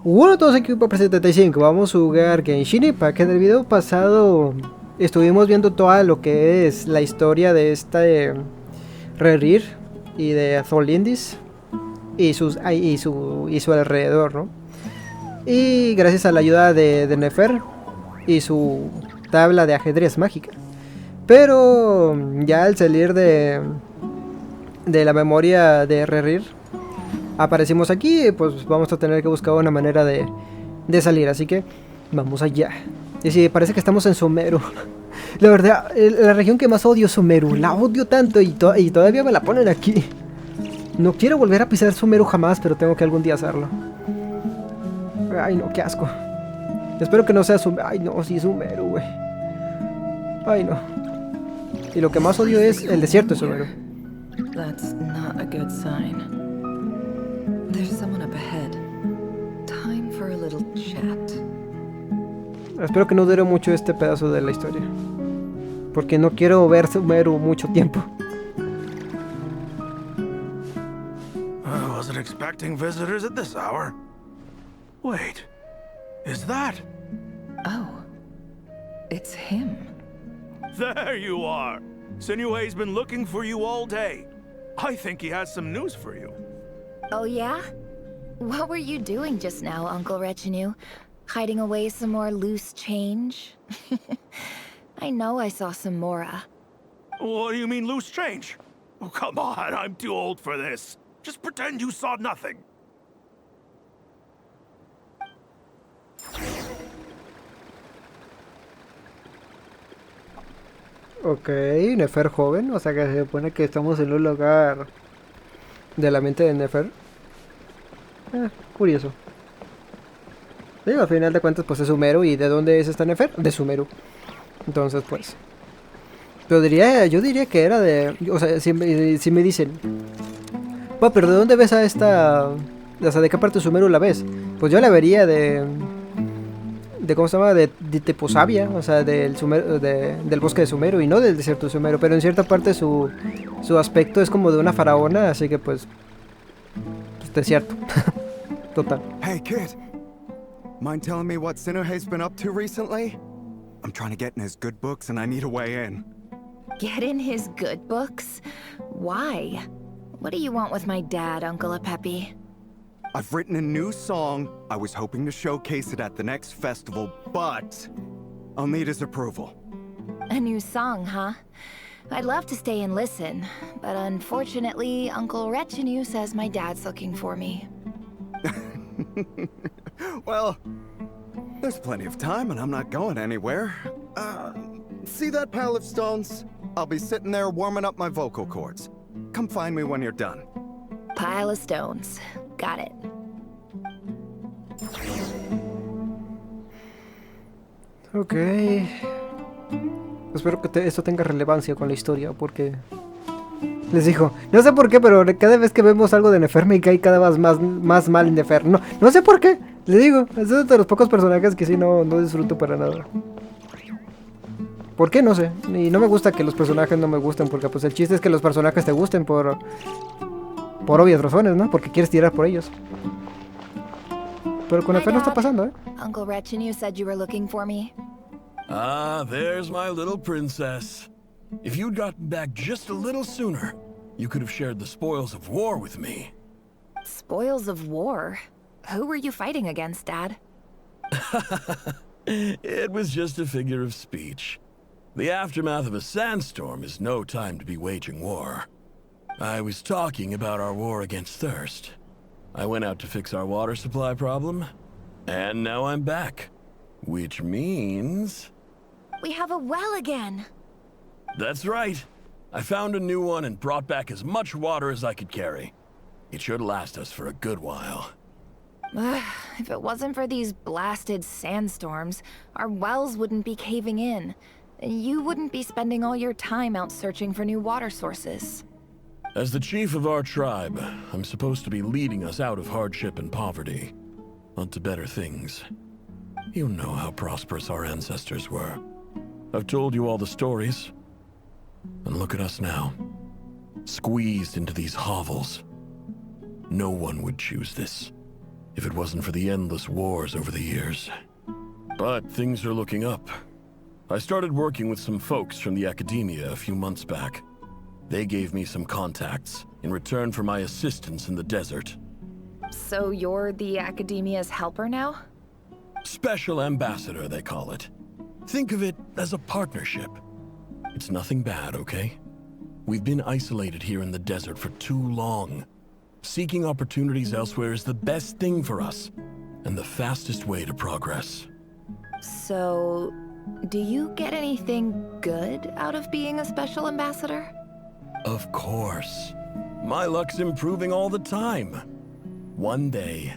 Hola a todos, aquí Ep.75, vamos a jugar Genshin Impact. En el video pasado estuvimos viendo toda lo que es la historia de Rerir y de Zolindis y su alrededor, ¿no? Y gracias a la ayuda de Nefer y su tabla de ajedrez mágica. Pero ya al salir de la memoria de Rerir, aparecimos aquí, pues vamos a tener que buscar una manera de salir, así que vamos allá. Y sí, parece que estamos en Sumeru. La verdad, la región que más odio es Sumeru. La odio tanto y todavía me la ponen aquí. No quiero volver a pisar Sumeru jamás, pero tengo que algún día hacerlo. Ay no, qué asco. Espero que no sea Sumeru. Ay no, sí, Sumeru, güey. Ay no. Y lo que más odio es el desierto de Sumeru. That's not a good sign. There's someone up ahead. Time for a little chat. Espero que no dure mucho este pedazo de la historia, porque no quiero ver Sumeru mucho tiempo. I wasn't expecting visitors at this hour. Wait, is that? Oh, it's him. There you are. Sinue's been looking for you all day. I think he has some news for you. Oh yeah? What were you doing just now, Uncle Retinue? Hiding away some more loose change? I know I saw some Mora. What do you mean, loose change? Oh, come on, I'm too old for this. Just pretend you saw nothing. Ok, Nefer joven, o sea que se supone que estamos en un lugar de la mente de Nefer. Curioso. Sí, al final de cuentas pues es Sumeru. ¿Y de dónde es esta Nefer? De Sumeru. Entonces pues... Pero yo diría que era de... O sea, si me dicen... pero ¿de dónde ves a esta...? O sea, ¿de qué parte de Sumeru la ves? Pues yo la vería de ¿cómo se llama? De Teposavia, o sea, del bosque de Sumeru y no del desierto de Sumeru. Pero en cierta parte su aspecto es como de una faraona, así que pues desierto. Total. Hey kid, mind telling me what Sinuhe's been up to recently? I'm trying to get in his good books and I need a way in. Get in his good books? Why? What do you want with my dad, Uncle Apepi? I've written a new song. I was hoping to showcase it at the next festival, but I'll need his approval. A new song, huh? I'd love to stay and listen, but unfortunately, Uncle Retinue says my dad's looking for me. Well, there's plenty of time and I'm not going anywhere. See that pile of stones? I'll be sitting there warming up my vocal cords. Come find me when you're done. Pile of stones. Got it. Ok. Espero que esto tenga relevancia con la historia, porque... Les digo, no sé por qué, pero cada vez que vemos algo de Nefer me cae cada vez más mal Nefer. No sé por qué. Les digo, es de los pocos personajes que sí no disfruto para nada. ¿Por qué? No sé. Y no me gusta que los personajes no me gusten, porque pues el chiste es que los personajes te gusten por obvias razones, ¿no? Porque quieres tirar por ellos. Pero con Nefer no está pasando, ¿eh? Uncle Retinue said you were looking for me. Ah, there's my little princess. If you'd gotten back just a little sooner, you could have shared the spoils of war with me. Spoils of war? Who were you fighting against, Dad? It was just a figure of speech. The aftermath of a sandstorm is no time to be waging war. I was talking about our war against thirst. I went out to fix our water supply problem, and now I'm back. Which means... We have a well again! That's right. I found a new one and brought back as much water as I could carry. It should last us for a good while. If it wasn't for these blasted sandstorms, our wells wouldn't be caving in. You wouldn't be spending all your time out searching for new water sources. As the chief of our tribe, I'm supposed to be leading us out of hardship and poverty, onto better things. You know how prosperous our ancestors were. I've told you all the stories. And look at us now, squeezed into these hovels. No one would choose this. if it wasn't for the endless wars over the years. But things are looking up. I started working with some folks from the academia a few months back. They gave me some contacts in return for my assistance in the desert. So you're the academia's helper now? Special ambassador, they call it. Think of it as a partnership. It's nothing bad, okay? We've been isolated here in the desert for too long. Seeking opportunities elsewhere is the best thing for us, and the fastest way to progress. So, do you get anything good out of being a special ambassador? Of course. My luck's improving all the time. One day,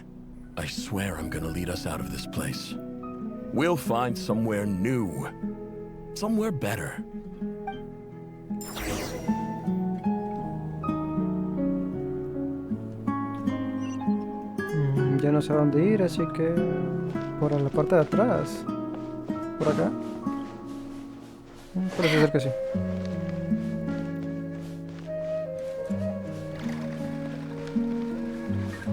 I swear I'm gonna lead us out of this place. We'll find somewhere new. Somewhere better. Ya no sé a dónde ir, así que... por la parte de atrás. Por acá. Parece ser que sí.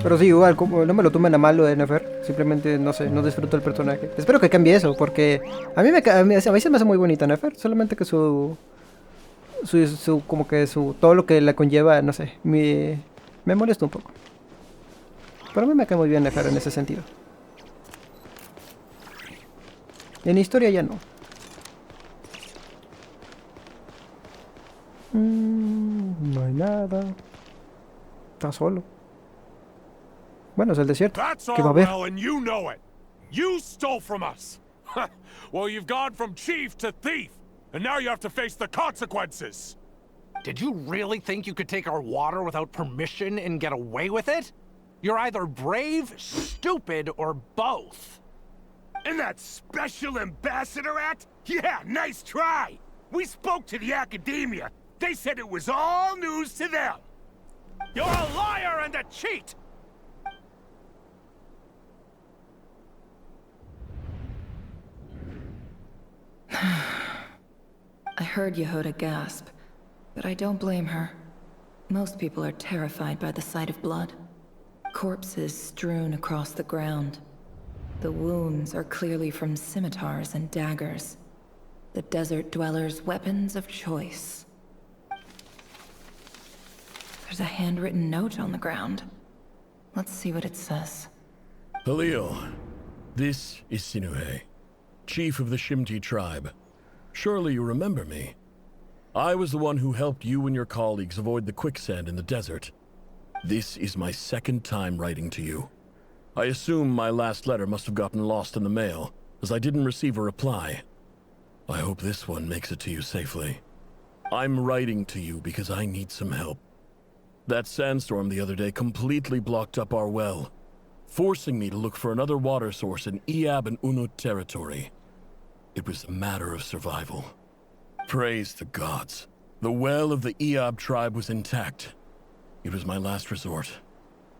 Pero sí, igual, como no me lo tomen a mal lo de Nefer. Simplemente, no sé, no disfruto el personaje. Espero que cambie eso, porque a mí a mí se me hace muy bonita Nefer. Solamente que como que todo lo que la conlleva, no sé, me molesta un poco. Pero a mí me cae muy bien Nefer en ese sentido. En historia ya no. No hay nada. Está solo. Bueno, es el desierto. That's ¿Qué va a our haber? well, and you know it. You stole from us. Well, you've gone from chief to thief, and now you have to face the consequences. Did you really think you could take our water without permission and get away with it? You're either brave, stupid, or both. And that special ambassador act? Yeah, nice try. We spoke to the academia. They said it was all news to them. You're a liar and a cheat! I heard Yehuda gasp, but I don't blame her. Most people are terrified by the sight of blood. Corpses strewn across the ground. The wounds are clearly from scimitars and daggers. The desert dwellers' weapons of choice. There's a handwritten note on the ground. Let's see what it says. Halil, this is Sinuhe, chief of the Shimti tribe. Surely you remember me. I was the one who helped you and your colleagues avoid the quicksand in the desert. This is my second time writing to you. I assume my last letter must have gotten lost in the mail, as I didn't receive a reply. I hope this one makes it to you safely. I'm writing to you because I need some help. That sandstorm the other day completely blocked up our well, forcing me to look for another water source in Iab and Unut territory. It was a matter of survival. Praise the gods. The well of the Iab tribe was intact. It was my last resort.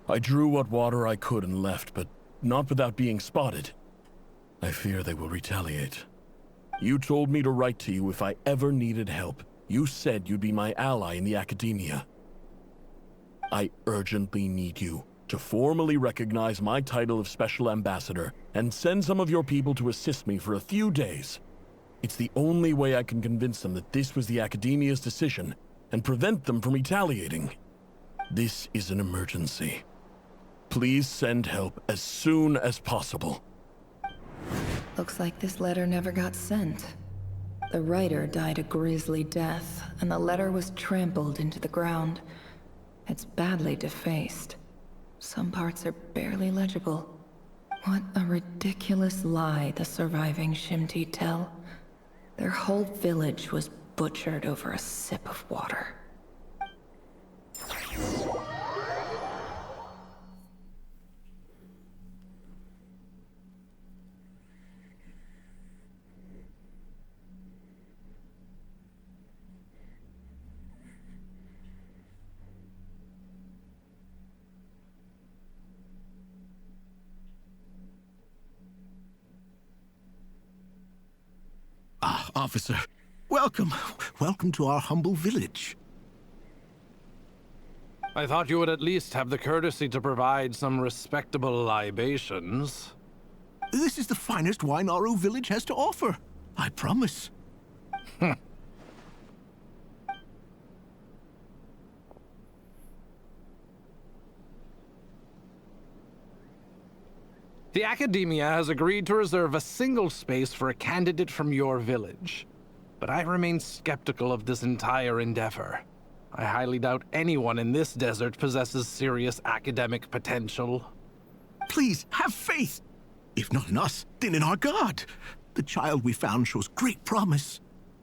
I drew what water I could and left, but not without being spotted. I fear they will retaliate. You told me to write to you if I ever needed help. You said you'd be my ally in the academia. I urgently need you to formally recognize my title of Special Ambassador and send some of your people to assist me for a few days. It's the only way I can convince them that this was the academia's decision and prevent them from retaliating. This is an emergency. Please send help as soon as possible. Looks like this letter never got sent. The writer died a grisly death, and the letter was trampled into the ground. It's badly defaced. Some parts are barely legible. What a ridiculous lie the surviving Shimti tell. Their whole village was butchered over a sip of water. Ah, officer. Welcome. Welcome to our humble village. I thought you would at least have the courtesy to provide some respectable libations. This is the finest wine our village has to offer. I promise. The Academia has agreed to reserve a single space for a candidate from your village. But I remain skeptical of this entire endeavor. I highly doubt anyone in this desert possesses serious academic potential. Please, have faith. If not in us, then in our God. The child we found shows great promise.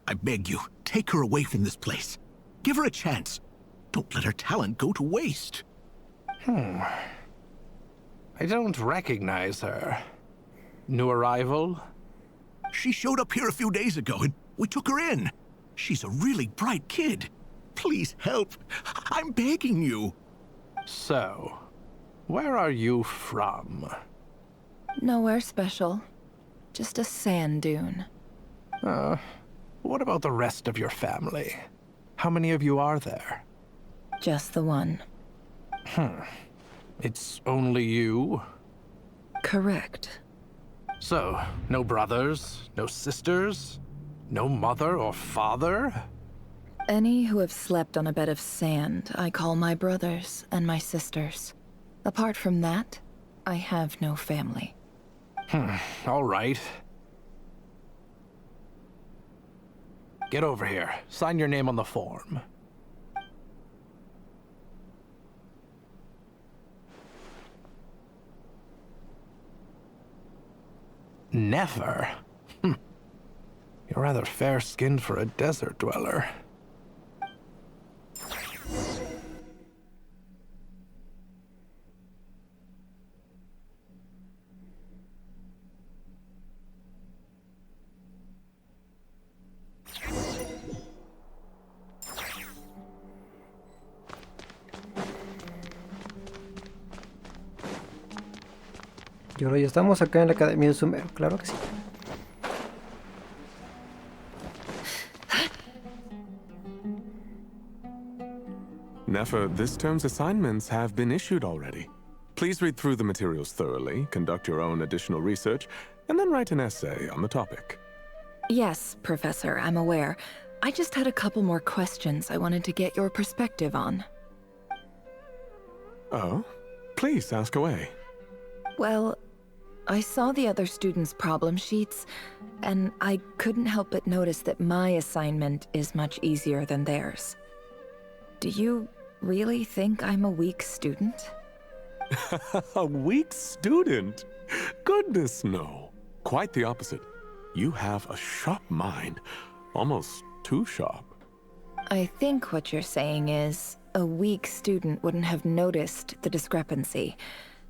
I beg you, take her away from this place. Give her a chance. Don't let her talent go to waste. I don't recognize her. New arrival? She showed up here a few days ago and we took her in. She's a really bright kid. Please help. I'm begging you. So, where are you from? Nowhere special. Just a sand dune. What about the rest of your family? How many of you are there? Just the one. It's only you? Correct. So, no brothers, no sisters, no mother or father? Any who have slept on a bed of sand, I call my brothers and my sisters. Apart from that, I have no family. All right. Get over here. Sign your name on the form. Nefer? You're rather fair-skinned for a desert dweller. Y ahora ya estamos acá en la Academia de Sumero, claro que sí. Nefer, this term's assignments have been issued already. Please read through the materials thoroughly, conduct your own additional research, and then write an essay on the topic. Yes, Professor, I'm aware. I just had a couple more questions I wanted to get your perspective on. Oh? Please ask away. Well, I saw the other students' problem sheets, and I couldn't help but notice that my assignment is much easier than theirs. Do you really think I'm a weak student? A weak student? Goodness, no. Quite the opposite. You have a sharp mind. Almost too sharp. I think what you're saying is, a weak student wouldn't have noticed the discrepancy.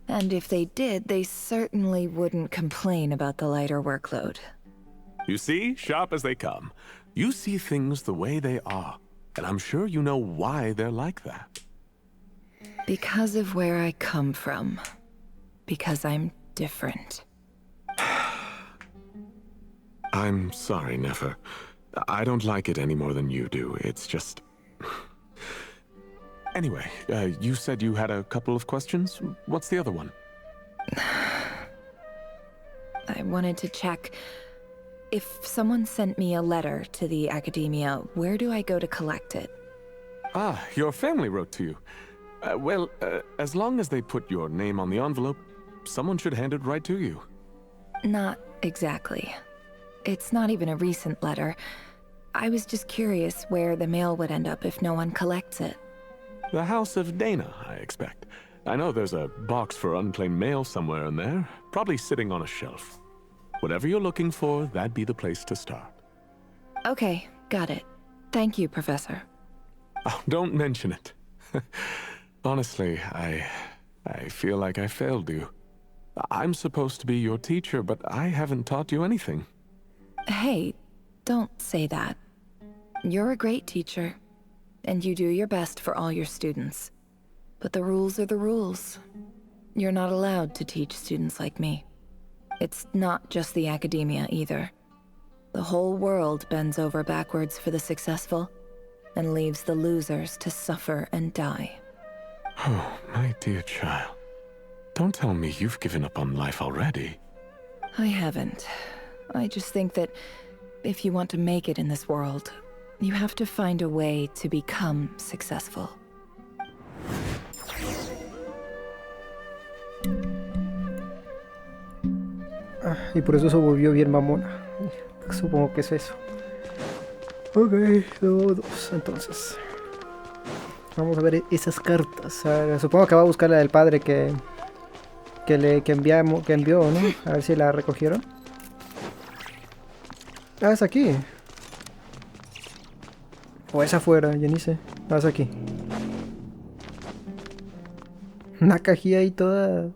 And if they did, they certainly wouldn't complain about the lighter workload. You see, sharp as they come. You see things the way they are. And I'm sure you know why they're like that. Because of where I come from. Because I'm different. I'm sorry, Nefer. I don't like it any more than you do. It's just... Anyway, you said you had a couple of questions. What's the other one? I wanted to check... If someone sent me a letter to the Academia, where do I go to collect it? Ah, your family wrote to you. Well, as long as they put your name on the envelope, someone should hand it right to you. Not exactly. It's not even a recent letter. I was just curious where the mail would end up if no one collects it. The House of Dana, I expect. I know there's a box for unclaimed mail somewhere in there, probably sitting on a shelf. Whatever you're looking for, that'd be the place to start. Okay, got it. Thank you, Professor. Oh, don't mention it. Honestly, I feel like I failed you. I'm supposed to be your teacher, but I haven't taught you anything. Hey, don't say that. You're a great teacher, and you do your best for all your students. But the rules are the rules. You're not allowed to teach students like me. It's not just the Academia either. The whole world bends over backwards for the successful, and leaves the losers to suffer and die. Oh, my dear child. Don't tell me you've given up on life already. I haven't. I just think that if you want to make it in this world, you have to find a way to become successful. Y por eso se volvió bien mamona. Supongo que es eso. Ok, todos. Entonces, vamos a ver esas cartas. Supongo que va a buscar la del padre que envió, ¿no? A ver si la recogieron. Ah, es aquí. O es afuera, ya ni sé. Ah, es aquí. Una cajilla ahí toda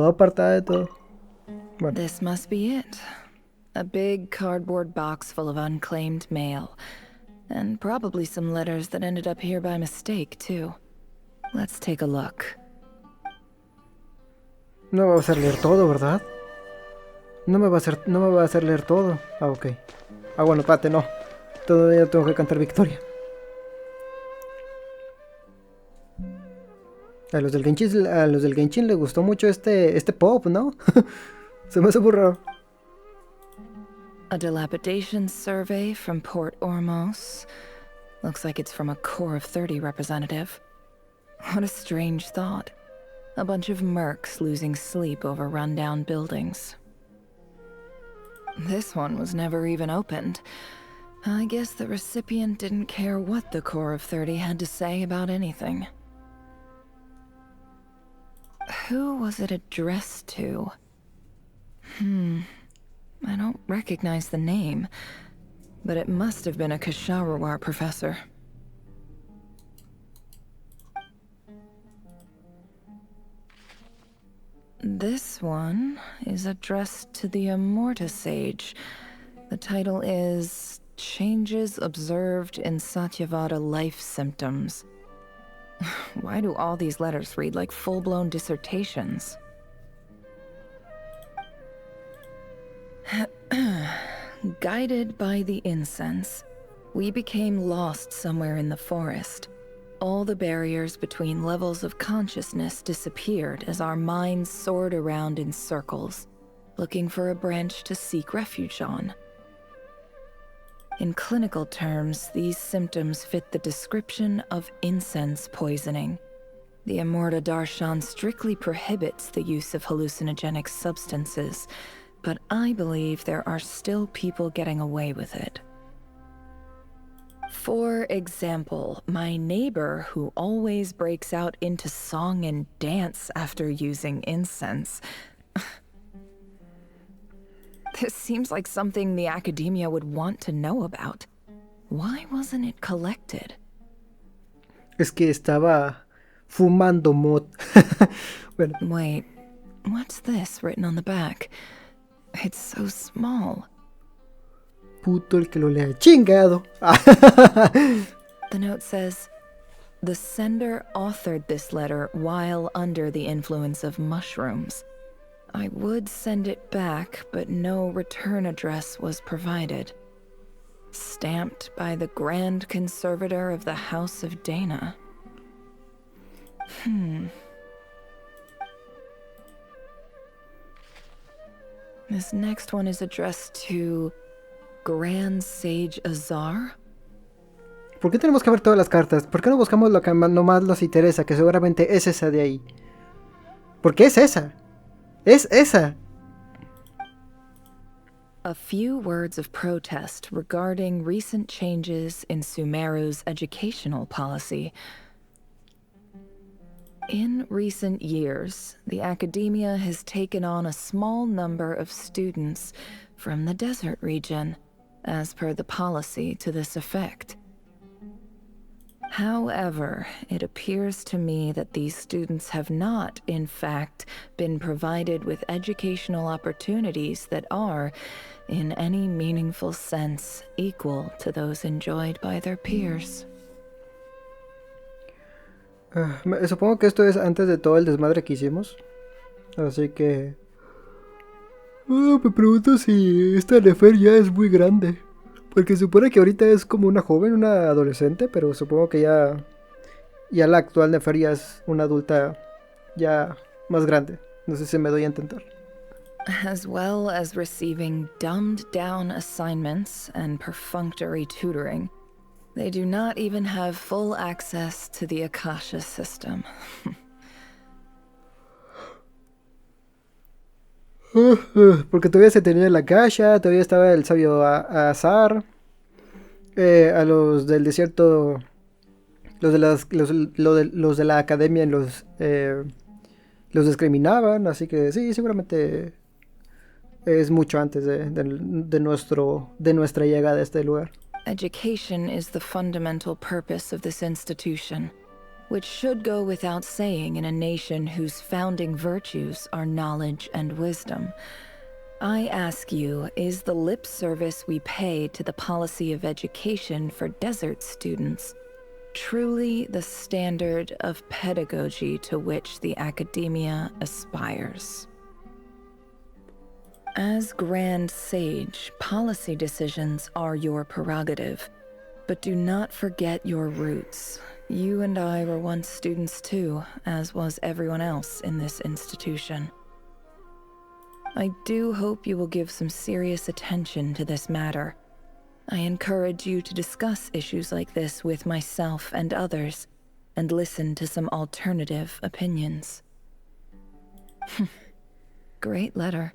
apartada de todo. Bueno. This must be it. A big cardboard box full of unclaimed mail. And probably some letters that ended up here by mistake, too. Let's take a look. No me va a hacer leer todo, ¿verdad? No me va a hacer leer todo. Ah, ok. Ah, bueno, espérate, no. Todavía tengo que cantar victoria. A los del Genshin les gustó mucho este pop, ¿no? Se me hace muy raro. A dilapidation survey from Port Ormos. Looks like it's from a Core of 30 representative. What a strange thought. A bunch of mercs losing sleep over rundown buildings. This one was never even opened. I guess the recipient didn't care what the Core of 30 had to say about anything. Who was it addressed to? I don't recognize the name, but it must have been a Kasharawar professor. This one is addressed to the Amorta Sage. The title is Changes Observed in Satyavada Life Symptoms. Why do all these letters read like full-blown dissertations? Guided by the incense, we became lost somewhere in the forest. All the barriers between levels of consciousness disappeared as our minds soared around in circles, looking for a branch to seek refuge on. In clinical terms, these symptoms fit the description of incense poisoning. The Amorta Darshan strictly prohibits the use of hallucinogenic substances, but I believe there are still people getting away with it. For example, my neighbor who always breaks out into song and dance after using incense. This seems like something the academia would want to know about. Why wasn't it collected? Es que estaba fumando mod. Bueno. Wait, what's this written on the back? It's so small. Puto el que lo lea. Chingado. The note says, the sender authored this letter while under the influence of mushrooms. I would send it back, but no return address was provided. Stamped by the Grand Conservator of the House of Dana. This next one is addressed to Grand Sage Azar. ¿Por qué tenemos que ver todas las cartas? ¿Por qué no buscamos lo que nomás nos interesa? Que seguramente es esa de ahí. Porque es esa. Es esa. A few words of protest regarding recent changes in Sumeru's educational policy. In recent years, the academia has taken on a small number of students from the desert region, as per the policy to this effect. However, it appears to me that these students have not, in fact, been provided with educational opportunities that are, in any meaningful sense, equal to those enjoyed by their peers. Supongo que esto es antes de todo el desmadre que hicimos. Así que... me pregunto si esta Nefer ya es muy grande. Porque se supone que ahorita es como una joven, una adolescente, pero supongo que ya Ya la actual Nefer ya es una adulta ya más grande. No sé si me doy a entender. As well as receiving dumbed-down assignments and perfunctory tutoring, they do not even have full access to the Akasha system. Porque todavía se tenía la Akasha, todavía estaba el sabio Azar, a los del desierto, los de la academia los discriminaban, así que sí, seguramente es mucho antes de nuestra llegada a este lugar. Education is the fundamental purpose of this institution, which should go without saying in a nation whose founding virtues are knowledge and wisdom. I ask you, is the lip service we pay to the policy of education for desert students truly the standard of pedagogy to which the academia aspires? As Grand Sage, policy decisions are your prerogative, but do not forget your roots. You and I were once students too, as was everyone else in this institution. I do hope you will give some serious attention to this matter. I encourage you to discuss issues like this with myself and others, and listen to some alternative opinions. Great letter.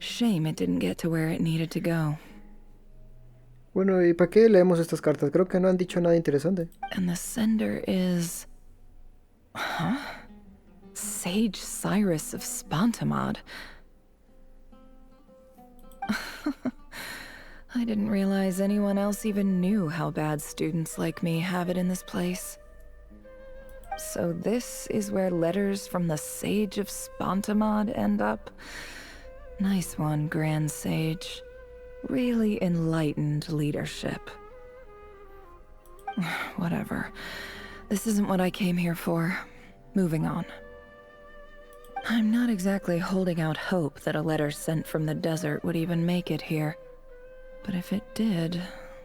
Shame it didn't get to where it needed to go. Bueno, ¿y para qué leemos estas cartas? Creo que no han dicho nada interesante. And the sender is... Huh? Sage Cyrus of Spontamod. I didn't realize anyone else even knew how bad students like me have it in this place. So this is where letters from the Sage of Spontamod end up? Nice one, Grand Sage. Really enlightened leadership. Whatever. This isn't what I came here for. Moving on. I'm not exactly holding out hope that a letter sent from the desert would even make it here. But if it did,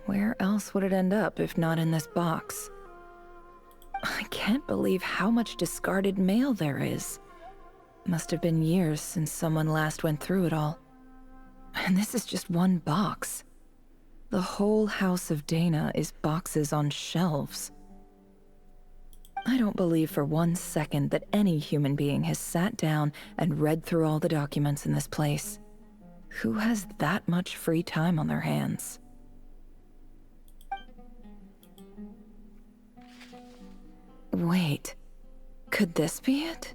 where else would it end up if not in this box? I can't believe how much discarded mail there is. Must have been years since someone last went through it all. And this is just one box. The whole house of Dana is boxes on shelves. I don't believe for 1 second that any human being has sat down and read through all the documents in this place. Who has that much free time on their hands? Wait, could this be it?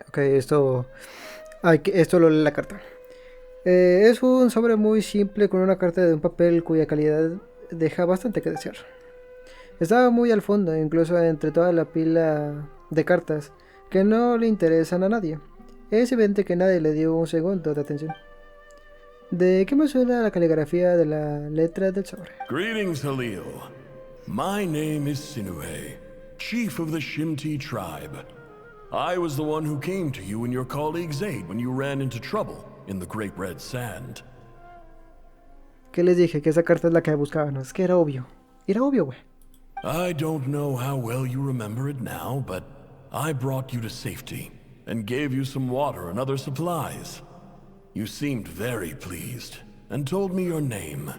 Ok, esto lo lee la carta. Es un sobre muy simple con una carta de un papel cuya calidad deja bastante que desear. Estaba muy al fondo, incluso entre toda la pila de cartas que no le interesan a nadie. Es evidente que nadie le dio un segundo de atención. ¿De qué me suena la caligrafía de la letra del sobre? Greetings, Halil. My name is Sinuhe, chief of the Shimti tribe. I was the one who came to you and your colleague's aid when you ran into trouble in the Great Red Sand. ¿Qué les dije? Que esa carta es la que buscaban. Es que era obvio. Era obvio, güey. I don't know how well you remember it now, but I brought you to safety and gave you some water and other supplies. You seemed very pleased and told me your name.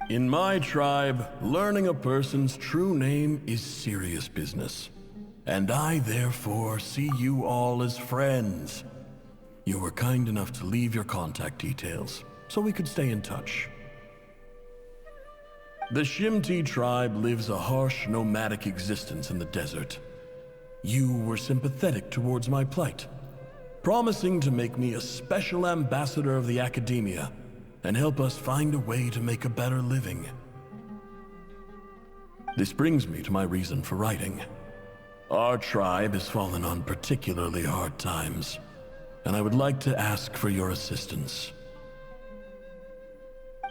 In my tribe, learning a person's true name is serious business. And I therefore see you all as friends. You were kind enough to leave your contact details, so we could stay in touch. The Shimti tribe lives a harsh, nomadic existence in the desert. You were sympathetic towards my plight, promising to make me a special ambassador of the academia and help us find a way to make a better living. This brings me to my reason for writing. Our tribe has fallen on particularly hard times, and I would like to ask for your assistance.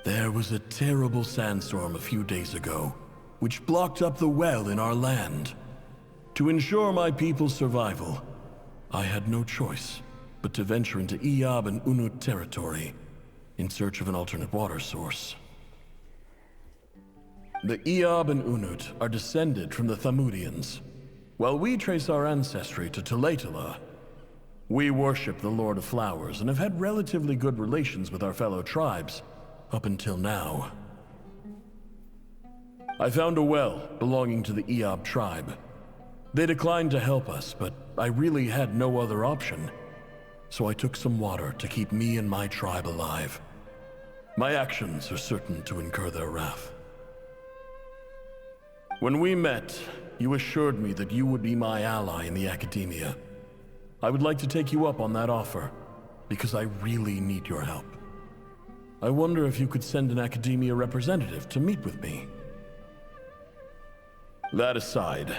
There was a terrible sandstorm a few days ago, which blocked up the well in our land. To ensure my people's survival, I had no choice but to venture into Iyab and Unut territory, in search of an alternate water source. The Eob and Unut are descended from the Thamudians. While we trace our ancestry to Tulatala, we worship the Lord of Flowers and have had relatively good relations with our fellow tribes up until now. I found a well belonging to the Eob tribe. They declined to help us, but I really had no other option, so I took some water to keep me and my tribe alive. My actions are certain to incur their wrath. When we met, you assured me that you would be my ally in the academia. I would like to take you up on that offer, because I really need your help. I wonder if you could send an academia representative to meet with me. That aside,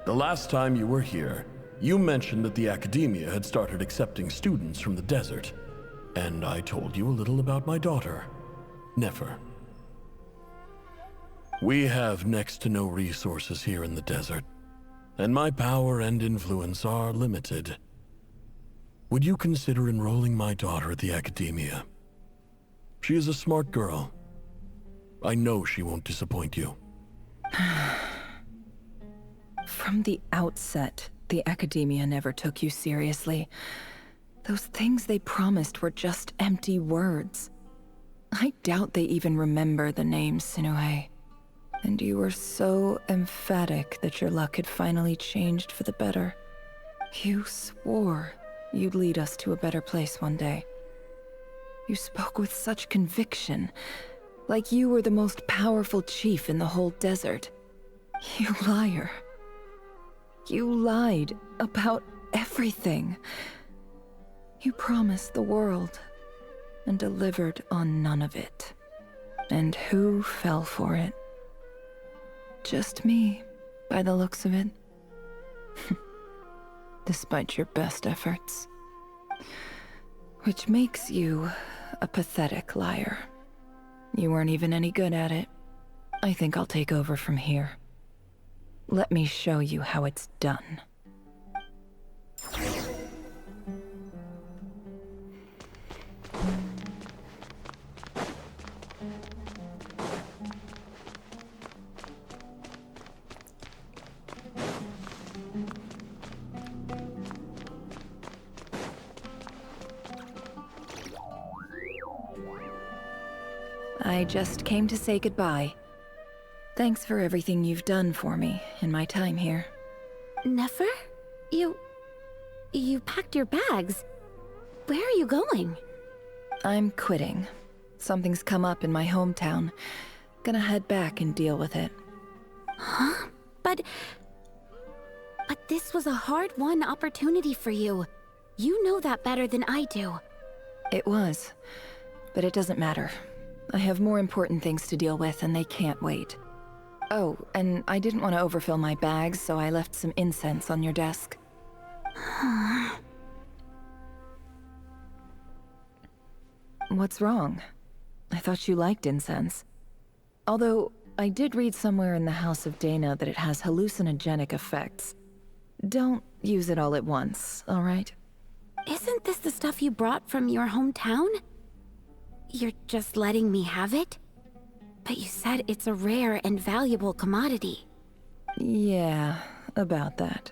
the last time you were here, you mentioned that the academia had started accepting students from the desert, and I told you a little about my daughter, Nefer. We have next to no resources here in the desert, and my power and influence are limited. Would you consider enrolling my daughter at the academia? She is a smart girl. I know she won't disappoint you. From the outset, the academia never took you seriously. Those things they promised were just empty words. I doubt they even remember the name Sinuhe. And you were so emphatic that your luck had finally changed for the better. You swore you'd lead us to a better place one day. You spoke with such conviction, like you were the most powerful chief in the whole desert. You liar. You lied about everything. You promised the world and delivered on none of it. And who fell for it? Just me, by the looks of it. Despite your best efforts. Which makes you a pathetic liar. You weren't even any good at it. I think I'll take over from here. Let me show you how it's done. I just came to say goodbye. Thanks for everything you've done for me in my time here. Nefer? You packed your bags. Where are you going? I'm quitting. Something's come up in my hometown. Gonna head back and deal with it. Huh? But this was a hard-won opportunity for you. You know that better than I do. It was. But it doesn't matter. I have more important things to deal with, and they can't wait. Oh, and I didn't want to overfill my bags, so I left some incense on your desk. What's wrong? I thought you liked incense. Although, I did read somewhere in the House of Dana that it has hallucinogenic effects. Don't use it all at once, all right? Isn't this the stuff you brought from your hometown? You're just letting me have it? But you said it's a rare and valuable commodity. Yeah, about that.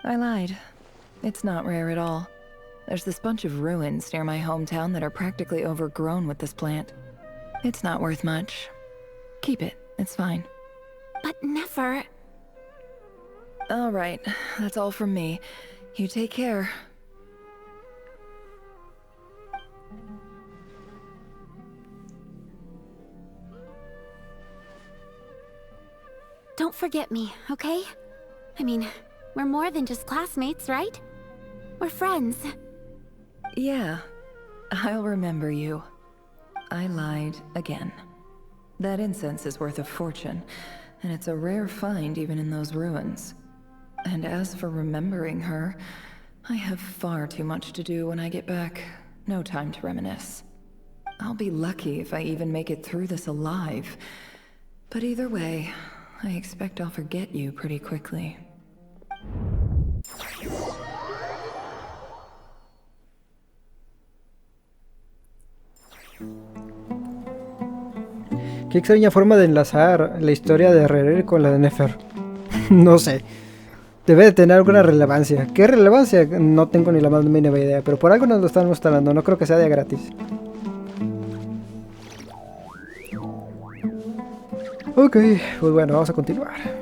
I lied. It's not rare at all. There's this bunch of ruins near my hometown that are practically overgrown with this plant. It's not worth much. Keep it, it's fine. But Nefer... All right, that's all from me. You take care. Don't forget me, okay? I mean, we're more than just classmates, right? We're friends. Yeah, I'll remember you. I lied again. That incense is worth a fortune, and it's a rare find even in those ruins. And as for remembering her, I have far too much to do when I get back. No time to reminisce. I'll be lucky if I even make it through this alive. But either way, I expect I'll forget you pretty quickly. Qué extraña forma de enlazar la historia de Rerir con la de Nefer. No sé. Debe de tener alguna relevancia. ¿Qué relevancia? No tengo ni la más mínima idea. Pero por algo nos lo están mostrando. No creo que sea de gratis. Ok, pues bueno, vamos a continuar.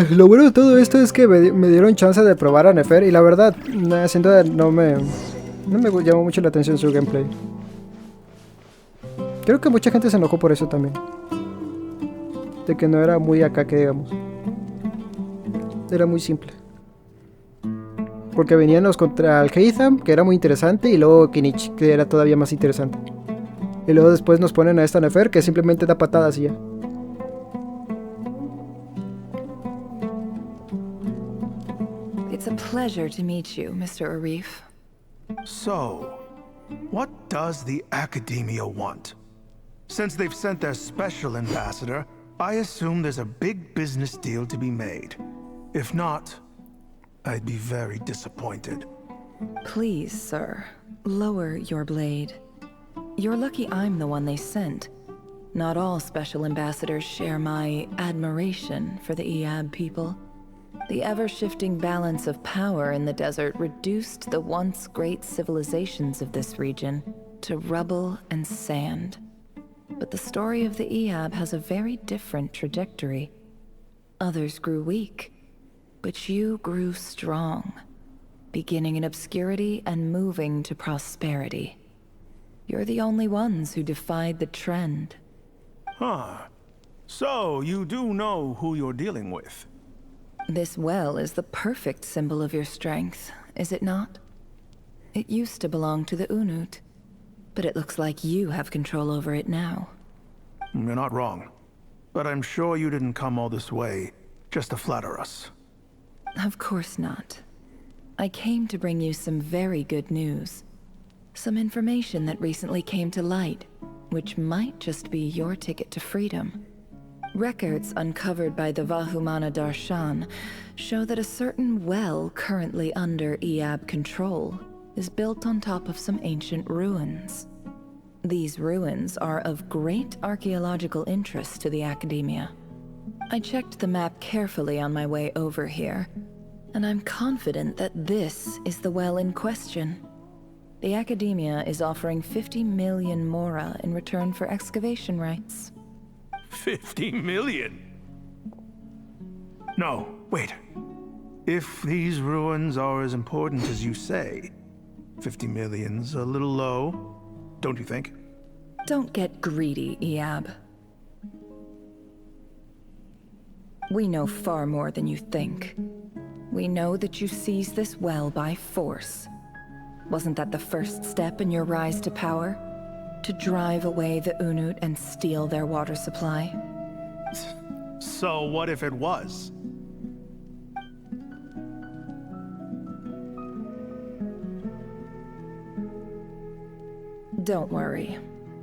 Lo bueno de todo esto es que me dieron chance de probar a Nefer y la verdad, sin duda no me llamó mucho la atención su gameplay. Creo que mucha gente se enojó por eso también. De que no era muy acá que digamos. Era muy simple. Porque venían los contra el Heitham, que era muy interesante, y luego Kinich, que era todavía más interesante. Y luego después nos ponen a esta Nefer, que simplemente da patadas y ya. It's a pleasure to meet you, Mr. Arif. So, what does the Academia want? Since they've sent their special ambassador, I assume there's a big business deal to be made. If not, I'd be very disappointed. Please, sir, lower your blade. You're lucky I'm the one they sent. Not all special ambassadors share my admiration for the Eab people. The ever-shifting balance of power in the desert reduced the once great civilizations of this region to rubble and sand. But the story of the Eab has a very different trajectory. Others grew weak, but you grew strong, beginning in obscurity and moving to prosperity. You're the only ones who defied the trend. Huh. So, you do know who you're dealing with? This well is the perfect symbol of your strength, is it not? It used to belong to the Unut, but it looks like you have control over it now. You're not wrong. But I'm sure you didn't come all this way just to flatter us. Of course not. I came to bring you some very good news. Some information that recently came to light, which might just be your ticket to freedom. Records uncovered by the Vahumana Darshan show that a certain well currently under Eab control is built on top of some ancient ruins. These ruins are of great archaeological interest to the Academia. I checked the map carefully on my way over here, and I'm confident that this is the well in question. The Academia is offering 50 million mora in return for excavation rights. 50 million? No, wait. If these ruins are as important as you say, 50 million's a little low, don't you think? Don't get greedy, Eab. We know far more than you think. We know that you seized this well by force. Wasn't that the first step in your rise to power? To drive away the Unut and steal their water supply? So what if it was? Don't worry.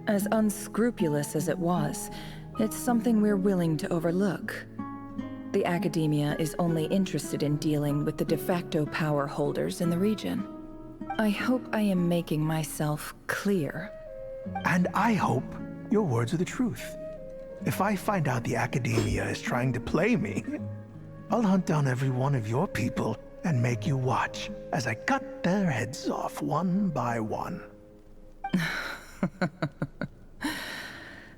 As unscrupulous as it was, it's something we're willing to overlook. The Academia is only interested in dealing with the de facto power holders in the region. I hope I am making myself clear. And I hope your words are the truth. If I find out the Academia is trying to play me, I'll hunt down every one of your people and make you watch as I cut their heads off one by one.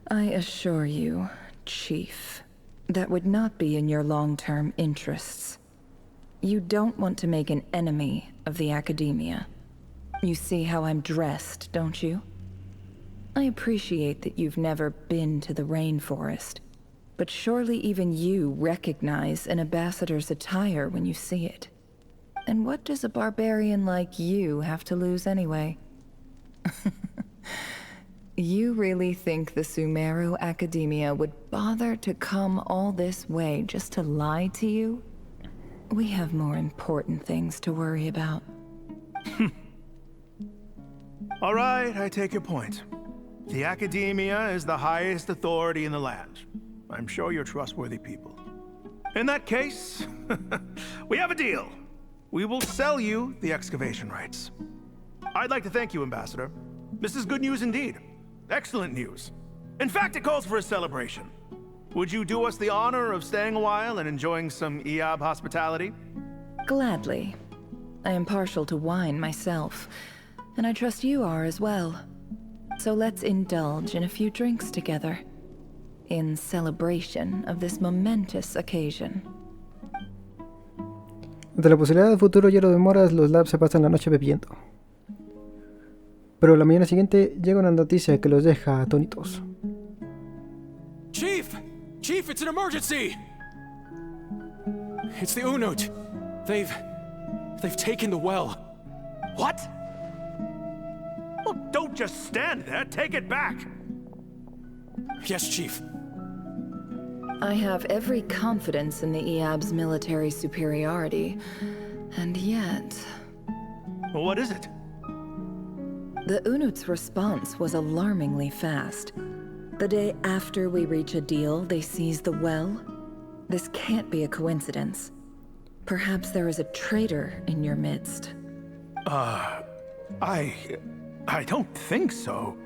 I assure you, Chief, that would not be in your long-term interests. You don't want to make an enemy of the Academia. You see how I'm dressed, don't you? I appreciate that you've never been to the rainforest, but surely even you recognize an ambassador's attire when you see it. And what does a barbarian like you have to lose anyway? You really think the Sumeru Academia would bother to come all this way just to lie to you? We have more important things to worry about. All right, I take your point. The Academia is the highest authority in the land. I'm sure you're trustworthy people. In that case, we have a deal. We will sell you the excavation rights. I'd like to thank you, Ambassador. This is good news indeed. Excellent news. In fact, it calls for a celebration. Would you do us the honor of staying a while and enjoying some Eab hospitality? Gladly. I am partial to wine myself, and I trust you are as well. So let's indulge in a few drinks together, in celebration of this momentous occasion. Ante la posibilidad del futuro lleno de moras, los labs se pasan la noche bebiendo. Pero la mañana siguiente llega una noticia que los deja atónitos. Chief! Chief, it's an emergency! It's the Unut. They've taken the well. What? Well, don't just stand there. Take it back. Yes, Chief. I have every confidence in the Eab's military superiority, and yet... Well, what is it? The Unut's response was alarmingly fast. The day after we reach a deal, they seize the well. This can't be a coincidence. Perhaps there is a traitor in your midst. I don't think so.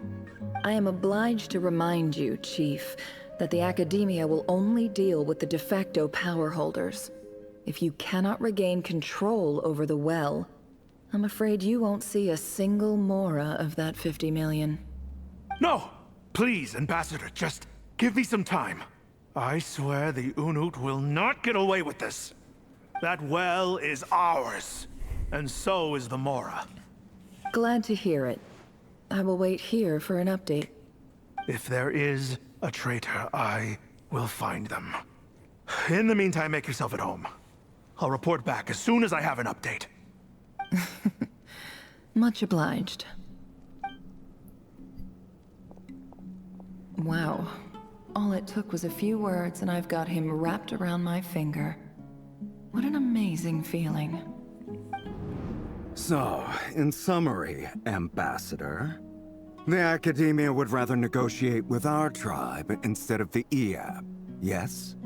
I am obliged to remind you, Chief, that the Academia will only deal with the de facto power holders. If you cannot regain control over the well, I'm afraid you won't see a single mora of that 50 million. No! Please, Ambassador, just give me some time. I swear the Unut will not get away with this. That well is ours, and so is the mora. Glad to hear it. I will wait here for an update. If there is a traitor, I will find them. In the meantime, make yourself at home. I'll report back as soon as I have an update. Much obliged. Wow. All it took was a few words and I've got him wrapped around my finger. What an amazing feeling. So, in summary, Ambassador, the Academia would rather negotiate with our tribe instead of the Eab, yes?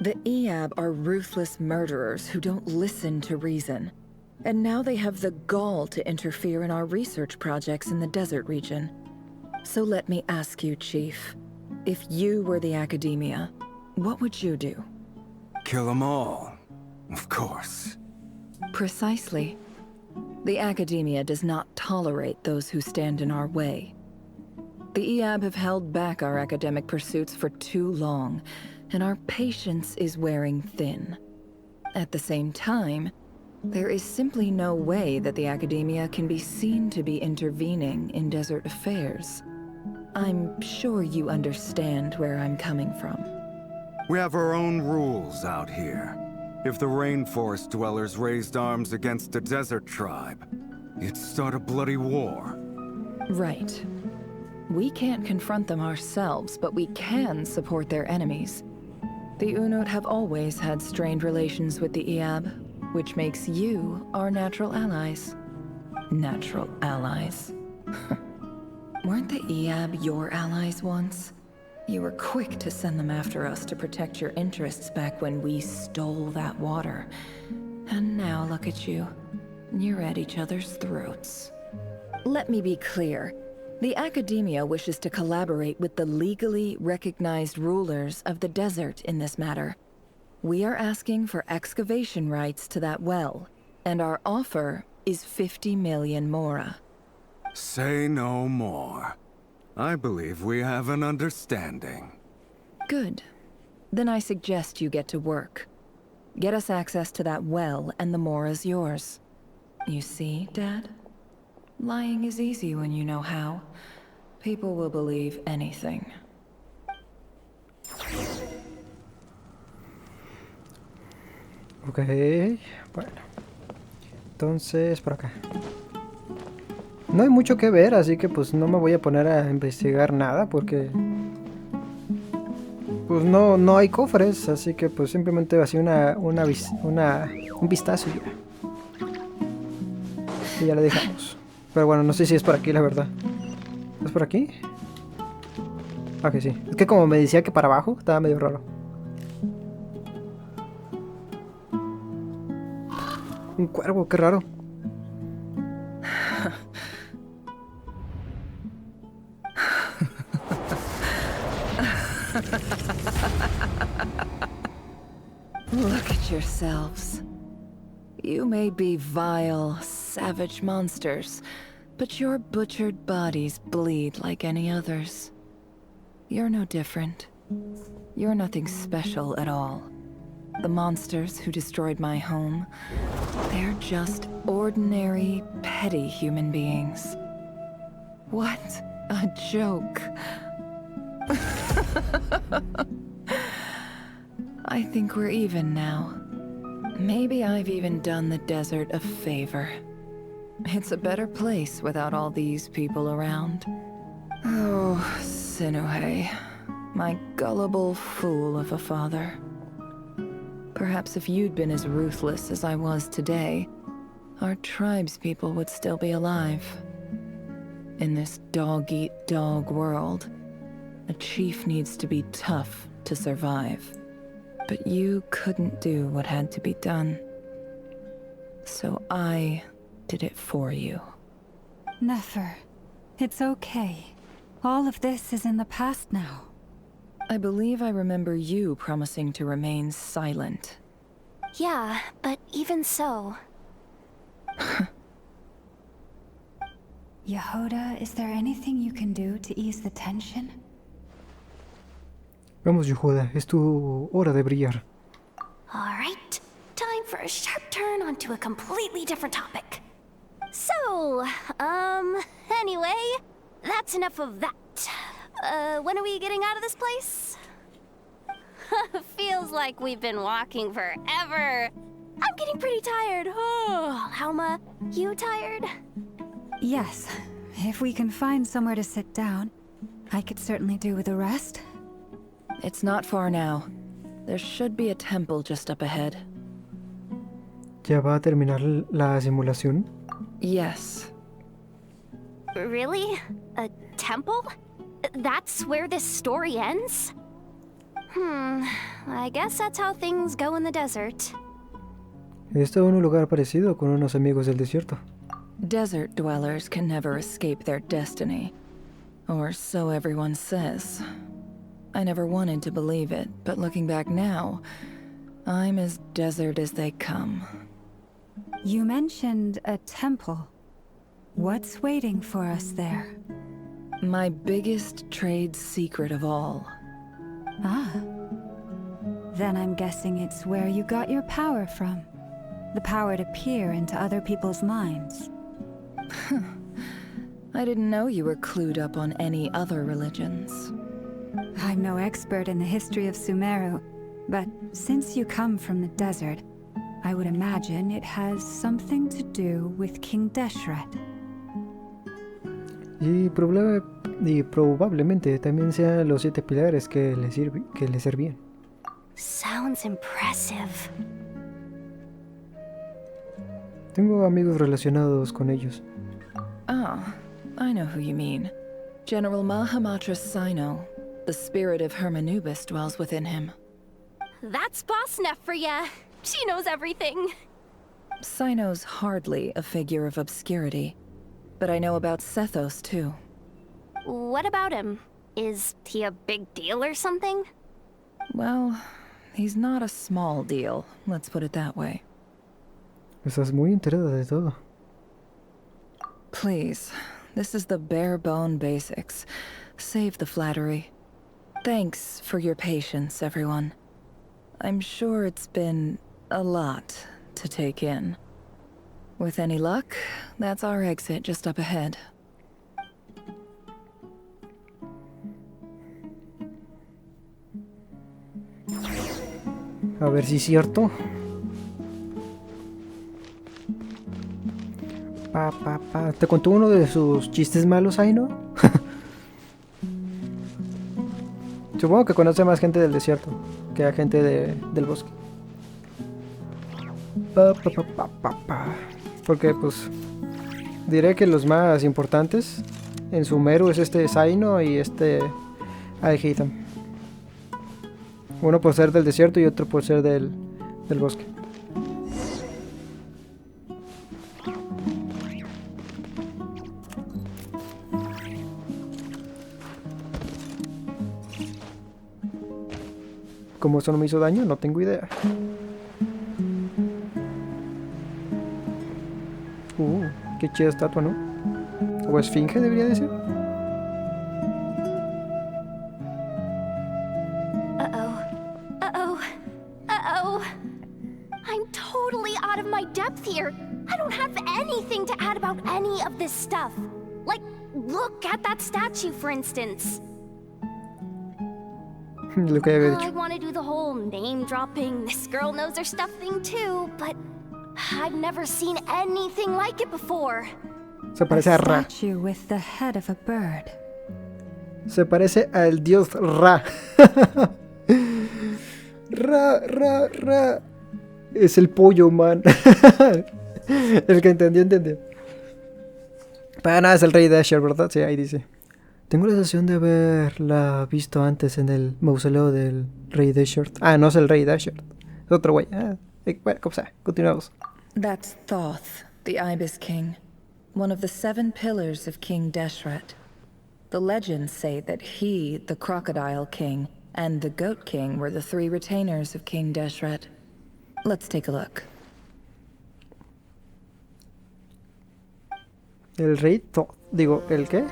The Eab are ruthless murderers who don't listen to reason. And now they have the gall to interfere in our research projects in the desert region. So let me ask you, Chief. If you were the Academia, what would you do? Kill them all, of course. Precisely. The Academia does not tolerate those who stand in our way. The Eab have held back our academic pursuits for too long, and our patience is wearing thin. At the same time, there is simply no way that the Academia can be seen to be intervening in desert affairs. I'm sure you understand where I'm coming from. We have our own rules out here. If the rainforest dwellers raised arms against a desert tribe, it'd start a bloody war. Right. We can't confront them ourselves, but we can support their enemies. The Unut have always had strained relations with the Eab, which makes you our natural allies. Natural allies. Weren't the Eab your allies once? You were quick to send them after us to protect your interests back when we stole that water. And now look at you. You're at each other's throats. Let me be clear. The Academia wishes to collaborate with the legally recognized rulers of the desert in this matter. We are asking for excavation rights to that well, and our offer is 50 million mora. Say no more. I believe we have an understanding. Good. Then I suggest you get to work. Get us access to that well, and the mora's yours. You see, Dad? Lying is easy when you know how. People will believe anything. Ok, bueno. Entonces, por acá. No hay mucho que ver, así que pues no me voy a poner a investigar nada porque... Pues no hay cofres, así que pues simplemente así un vistazo y ya. Y ya le dejamos. Pero bueno, no sé si es por aquí la verdad. ¿Es por aquí? Ah, que sí. Es que como me decía que para abajo, estaba medio raro. Un cuervo, qué raro. Look at yourselves. You may be vile, savage monsters, but your butchered bodies bleed like any others. You're no different. You're nothing special at all. The monsters who destroyed my home, they're just ordinary, petty human beings. What a joke. I think we're even now. Maybe I've even done the desert a favor. It's a better place without all these people around. Oh, Sinuhe, my gullible fool of a father. Perhaps if you'd been as ruthless as I was today, our tribespeople would still be alive. In this dog-eat-dog world, a chief needs to be tough to survive. But you couldn't do what had to be done. So I did it for you. Nefer, it's okay. All of this is in the past now. I believe I remember you promising to remain silent. Yeah, but even so... Yehuda, is there anything you can do to ease the tension? Vamos, Yehuda, es tu hora de brillar. Alright, time for a sharp turn onto a completely different topic. So, anyway, that's enough of that. When are we getting out of this place? Feels like we've been walking forever. I'm getting pretty tired. Oh, Halma, you tired? Yes, if we can find somewhere to sit down, I could certainly do with a rest. It's not far now. There should be a temple just up ahead. ¿Ya va a terminar la simulación? Yes. Really? A temple? That's where this story ends? I guess that's how things go in the desert. He estado en un lugar parecido con unos amigos del desierto. Desert dwellers can never escape their destiny. Or so everyone says. I never wanted to believe it, but looking back now, I'm as desert as they come. You mentioned a temple. What's waiting for us there? My biggest trade secret of all. Ah. Then I'm guessing it's where you got your power from. The power to peer into other people's minds. I didn't know you were clued up on any other religions. I'm no expert in the history of Sumeru, but since you come from the desert, I would imagine it has something to do with King Deshret. Y probablemente también sean los 7 pilares que le servían. Sounds impressive. Tengo amigos relacionados con ellos. Oh, I know who you mean. General Mahamatra Sino. The spirit of Hermanubis dwells within him. That's Boss Neff for ya. She knows everything. Sino's hardly a figure of obscurity, but I know about Sethos too. What about him? Is he a big deal or something? Well, he's not a small deal, let's put it that way. Estás muy enterada de todo. Please, this is the bare-bone basics. Save the flattery. Thanks for your patience, everyone. I'm sure it's been a lot to take in. With any luck, that's our exit just up ahead. A ver si es cierto. ¿Te contó uno de sus chistes malos, Aino? Supongo que conoce más gente del desierto que a gente del bosque. Porque pues diré que los más importantes en Sumeru es este Zaino y este Alhitam. Uno por ser del desierto y otro por ser del bosque. Como eso no me hizo daño, no tengo idea. Qué chida estatua, ¿no? O esfinge debería decir. I'm totally out of my depth here. I don't have anything to add about any of this stuff. Like, look at that statue, for instance. Lo que había dicho. I want to do the whole name-dropping, this girl knows her stuff thing too, but I've never seen anything like it before. Se parece a Ra. Statue with the head of a bird. Se parece al dios Ra. Ra. Es el pollo, man. El que entendió. Para nada, es el rey Dasher, ¿verdad? Sí, ahí dice. Tengo la sensación de haberla visto antes en el mausoleo del rey Dasher. Ah, no es el rey Dasher. Es otro güey. Bueno, como sea, continuamos. That's Thoth, the Ibis King, one of the 7 pillars of King Deshret. The legends say that he, the Crocodile King, and the Goat King were the 3 retainers of King Deshret. Let's take a look. El rey Thoth. Digo, ¿el qué?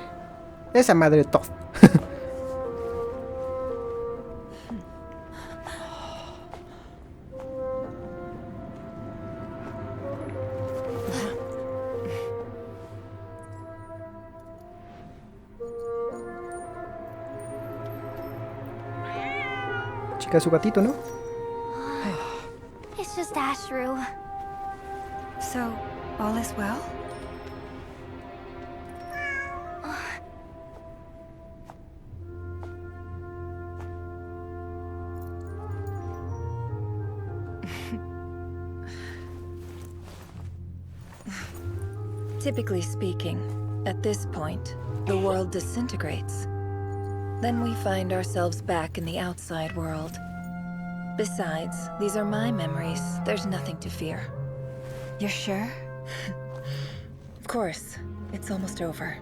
Esa madre Thoth. Chica, su gatito, ¿no? It's just Ashru. So, all is well? Typically speaking, at this point, the world disintegrates. Then we find ourselves back in the outside world. Besides, these are my memories. There's nothing to fear. You're sure? Of course. It's almost over.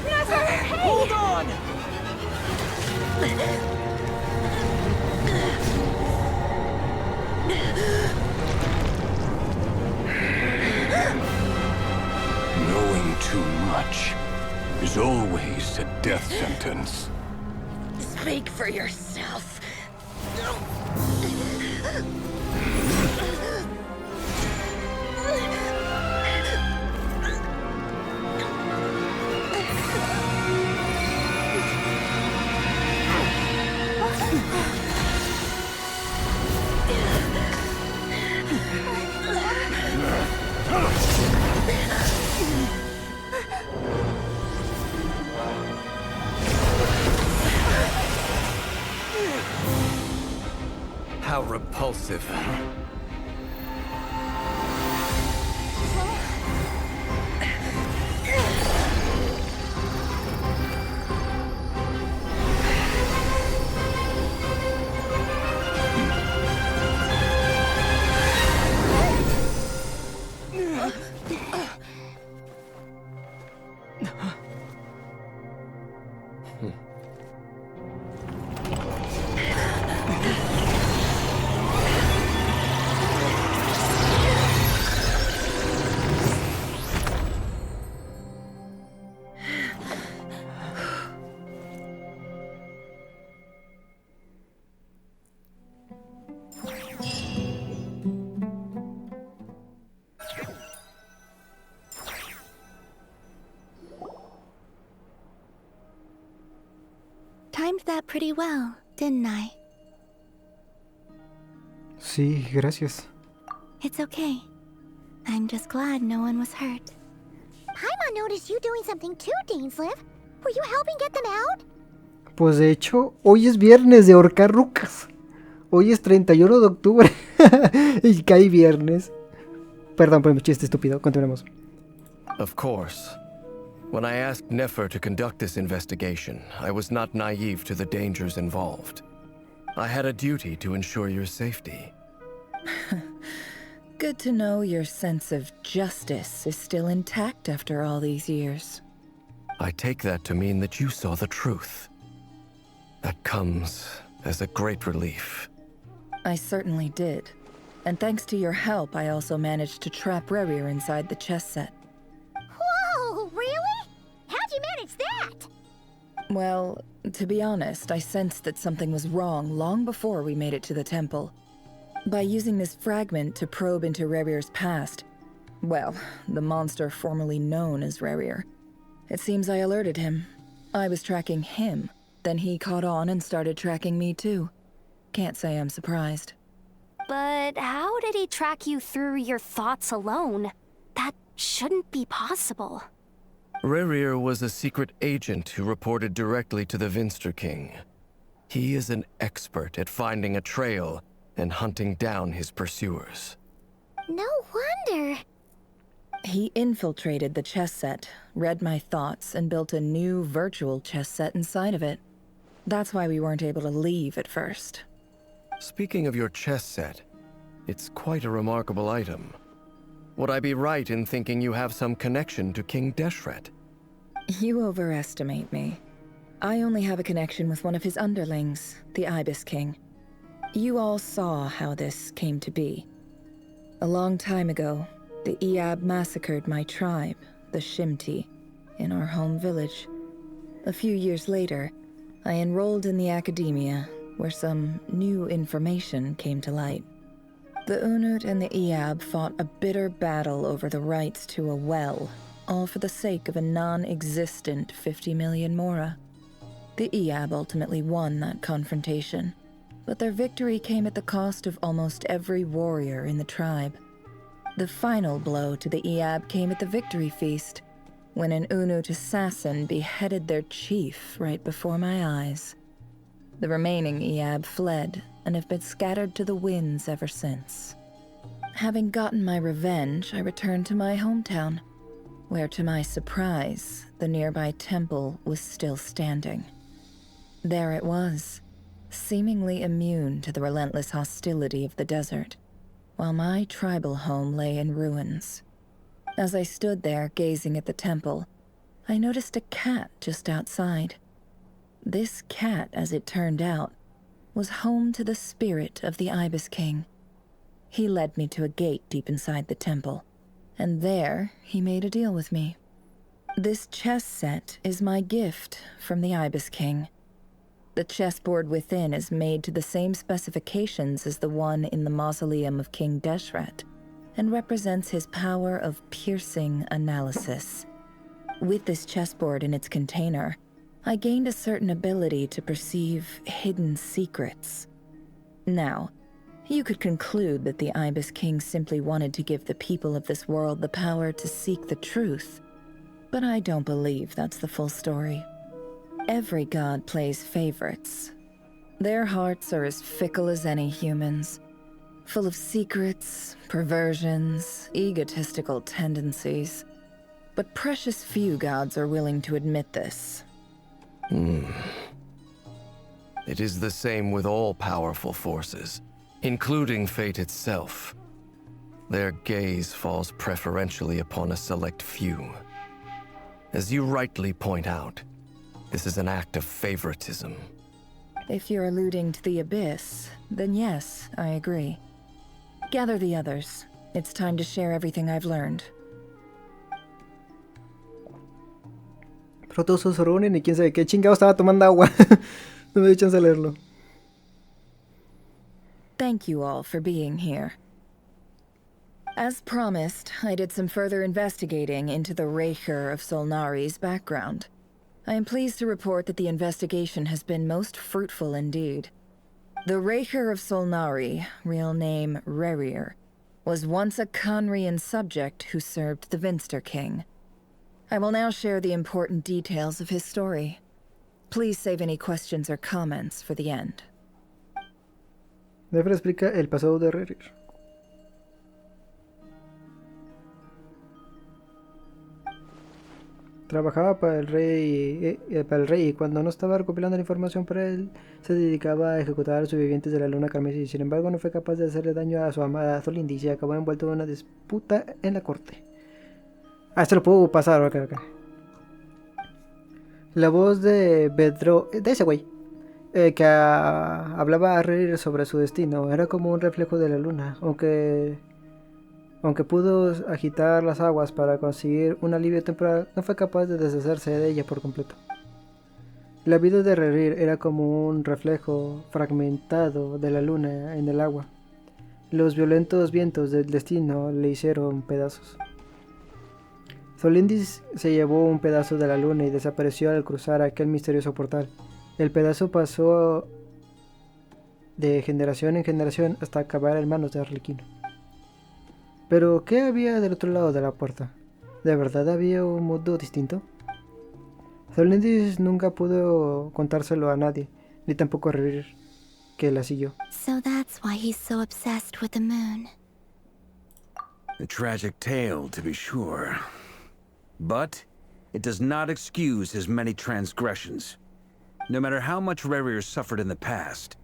Nefer! Hold on! Knowing too much is always a death sentence. Speak for yourself. How repulsive. Timed that pretty well, didn't I? Sí, gracias. It's okay. I'm just glad no one was hurt. Paimon noticed you doing something too, Dainsleif. Were you helping get them out? Pues de hecho, hoy es viernes de ahorcar rucas. Hoy es 31 de octubre. Y cae viernes. Perdón por mi chiste estúpido, continuemos. Of course. When I asked Nefer to conduct this investigation, I was not naive to the dangers involved. I had a duty to ensure your safety. Good to know your sense of justice is still intact after all these years. I take that to mean that you saw the truth. That comes as a great relief. I certainly did. And thanks to your help, I also managed to trap Rerir inside the chess set. Whoa, really? How'd you manage that? Well, to be honest, I sensed that something was wrong long before we made it to the temple. By using this fragment to probe into Rerir's past, well, the monster formerly known as Rerir, it seems I alerted him. I was tracking him, then he caught on and started tracking me too. Can't say I'm surprised. But how did he track you through your thoughts alone? That shouldn't be possible. Rerir was a secret agent who reported directly to the Vinster King. He is an expert at finding a trail and hunting down his pursuers. No wonder. He infiltrated the chess set, read my thoughts, and built a new virtual chess set inside of it. That's why we weren't able to leave at first. Speaking of your chess set, it's quite a remarkable item. Would I be right in thinking you have some connection to King Deshret? You overestimate me. I only have a connection with one of his underlings, the Ibis King. You all saw how this came to be. A long time ago, the Eab massacred my tribe, the Shimti, in our home village. A few years later, I enrolled in the academia, where some new information came to light. The Unut and the Eab fought a bitter battle over the rights to a well, all for the sake of a non-existent 50 million mora. The Eab ultimately won that confrontation, but their victory came at the cost of almost every warrior in the tribe. The final blow to the Eab came at the victory feast, when an Unut assassin beheaded their chief right before my eyes. The remaining Eab fled and have been scattered to the winds ever since. Having gotten my revenge, I returned to my hometown, where to my surprise, the nearby temple was still standing. There it was, seemingly immune to the relentless hostility of the desert, while my tribal home lay in ruins. As I stood there gazing at the temple, I noticed a cat just outside. This cat, as it turned out, was home to the spirit of the Ibis King. He led me to a gate deep inside the temple, and there he made a deal with me. This chess set is my gift from the Ibis King. The chessboard within is made to the same specifications as the one in the mausoleum of King Deshret, and represents his power of piercing analysis. With this chessboard in its container, I gained a certain ability to perceive hidden secrets. Now, you could conclude that the Ibis King simply wanted to give the people of this world the power to seek the truth, but I don't believe that's the full story. Every god plays favorites. Their hearts are as fickle as any human's, full of secrets, perversions, egotistical tendencies. But precious few gods are willing to admit this. It is the same with all powerful forces, including fate itself. Their gaze falls preferentially upon a select few. As you rightly point out, this is an act of favoritism. If you're alluding to the Abyss, then yes, I agree. Gather the others. It's time to share everything I've learned. Pero todos se reúnen y quién sabe qué chingado estaba tomando agua. No me dio chance de leerlo. Thank you all for being here. As promised, I did some further investigating into the Rerir of Solnari's background. I am pleased to report that the investigation has been most fruitful indeed. The Rerir of Solnari, real name Rerir, was once a Conrian subject who served the Vinster King. I will now share the important details of his story. Please save any questions or comments for the end. Nefer explica el pasado de Rerir. Trabajaba para el rey y cuando no estaba recopilando la información para él, se dedicaba a ejecutar a los sobrevivientes de la luna carmesí. Sin embargo, no fue capaz de hacerle daño a su amada Zolindi y se acabó envuelto en una disputa en la corte. Ah, esto lo puedo pasar, ok. La voz de Bedro, de ese güey, hablaba a Rerir sobre su destino, era como un reflejo de la luna, aunque pudo agitar las aguas para conseguir un alivio temporal, no fue capaz de deshacerse de ella por completo. La vida de Rerir era como un reflejo fragmentado de la luna en el agua. Los violentos vientos del destino le hicieron pedazos. Zolindis se llevó un pedazo de la luna y desapareció al cruzar aquel misterioso portal. El pedazo pasó de generación en generación hasta acabar en manos de Arlequino. Pero, ¿qué había del otro lado de la puerta? ¿De verdad había un mundo distinto? Zolindis nunca pudo contárselo a nadie, ni tampoco a Rerir, que la siguió. So that's why he's so obsessed with the moon. A tragic tale, to be sure. But it does not excuse his many transgressions. No matter how much Rerir suffered in the past,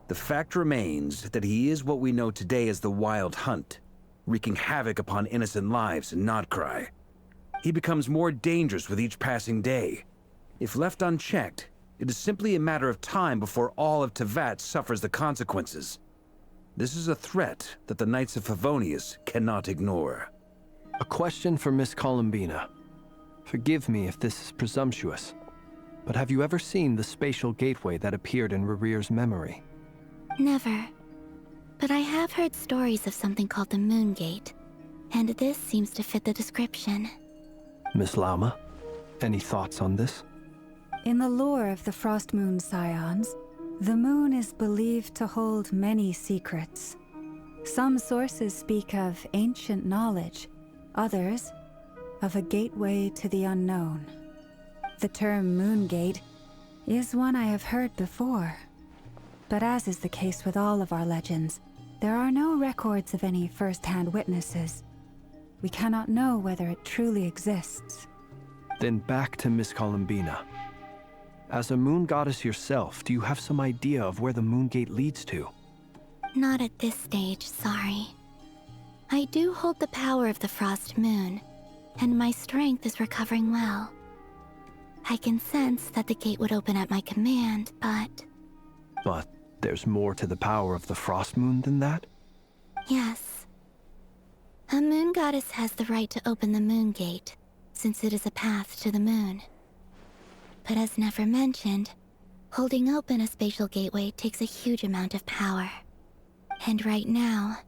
the fact remains that he is what we know today as the Wild Hunt, wreaking havoc upon innocent lives in Nodcry. He becomes more dangerous with each passing day. If left unchecked, it is simply a matter of time before all of Tevat suffers the consequences. This is a threat that the Knights of Favonius cannot ignore. A question for Miss Columbina. Forgive me if this is presumptuous, but have you ever seen the spatial gateway that appeared in Rerir's memory? Never. But I have heard stories of something called the Moon Gate, and this seems to fit the description. Miss Lama, any thoughts on this? In the lore of the Frost Moon Scions, the moon is believed to hold many secrets. Some sources speak of ancient knowledge, others of a gateway to the unknown. The term Moon Gate is one I have heard before. But as is the case with all of our legends, there are no records of any first-hand witnesses. We cannot know whether it truly exists. Then back to Miss Columbina. As a moon goddess yourself, do you have some idea of where the Moon Gate leads to? Not at this stage, sorry. I do hold the power of the Frost Moon, and my strength is recovering well. I can sense that the gate would open at my command, but... But there's more to the power of the Frost Moon than that? Yes. A moon goddess has the right to open the Moon Gate, since it is a path to the moon. But as Nefer mentioned, holding open a spatial gateway takes a huge amount of power. And right now,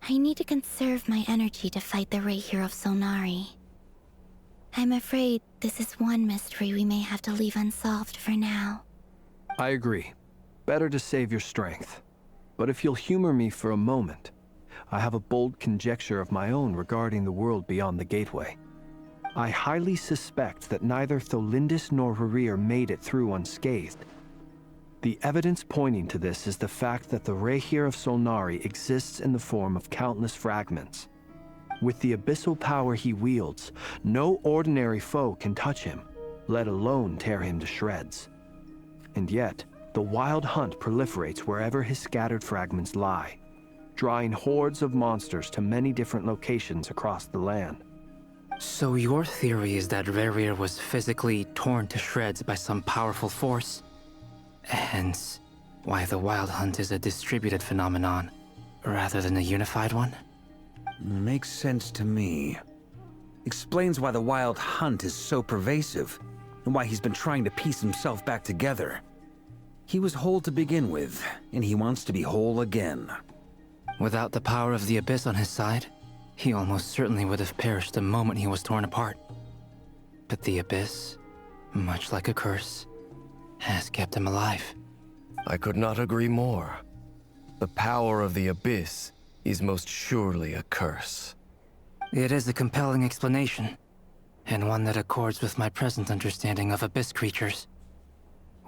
I need to conserve my energy to fight the Rerir of Solnari. I'm afraid this is one mystery we may have to leave unsolved for now. I agree. Better to save your strength. But if you'll humor me for a moment, I have a bold conjecture of my own regarding the world beyond the gateway. I highly suspect that neither Tholindis nor Rerir made it through unscathed. The evidence pointing to this is the fact that the Rerir of Solnari exists in the form of countless fragments. With the abyssal power he wields, no ordinary foe can touch him, let alone tear him to shreds. And yet, the Wild Hunt proliferates wherever his scattered fragments lie, drawing hordes of monsters to many different locations across the land. So your theory is that Rerir was physically torn to shreds by some powerful force? Hence, why the Wild Hunt is a distributed phenomenon, rather than a unified one? Makes sense to me. Explains why the Wild Hunt is so pervasive, and why he's been trying to piece himself back together. He was whole to begin with, and he wants to be whole again. Without the power of the Abyss on his side, he almost certainly would have perished the moment he was torn apart. But the Abyss, much like a curse, has kept him alive. I could not agree more. The power of the Abyss is most surely a curse. It is a compelling explanation, and one that accords with my present understanding of Abyss creatures.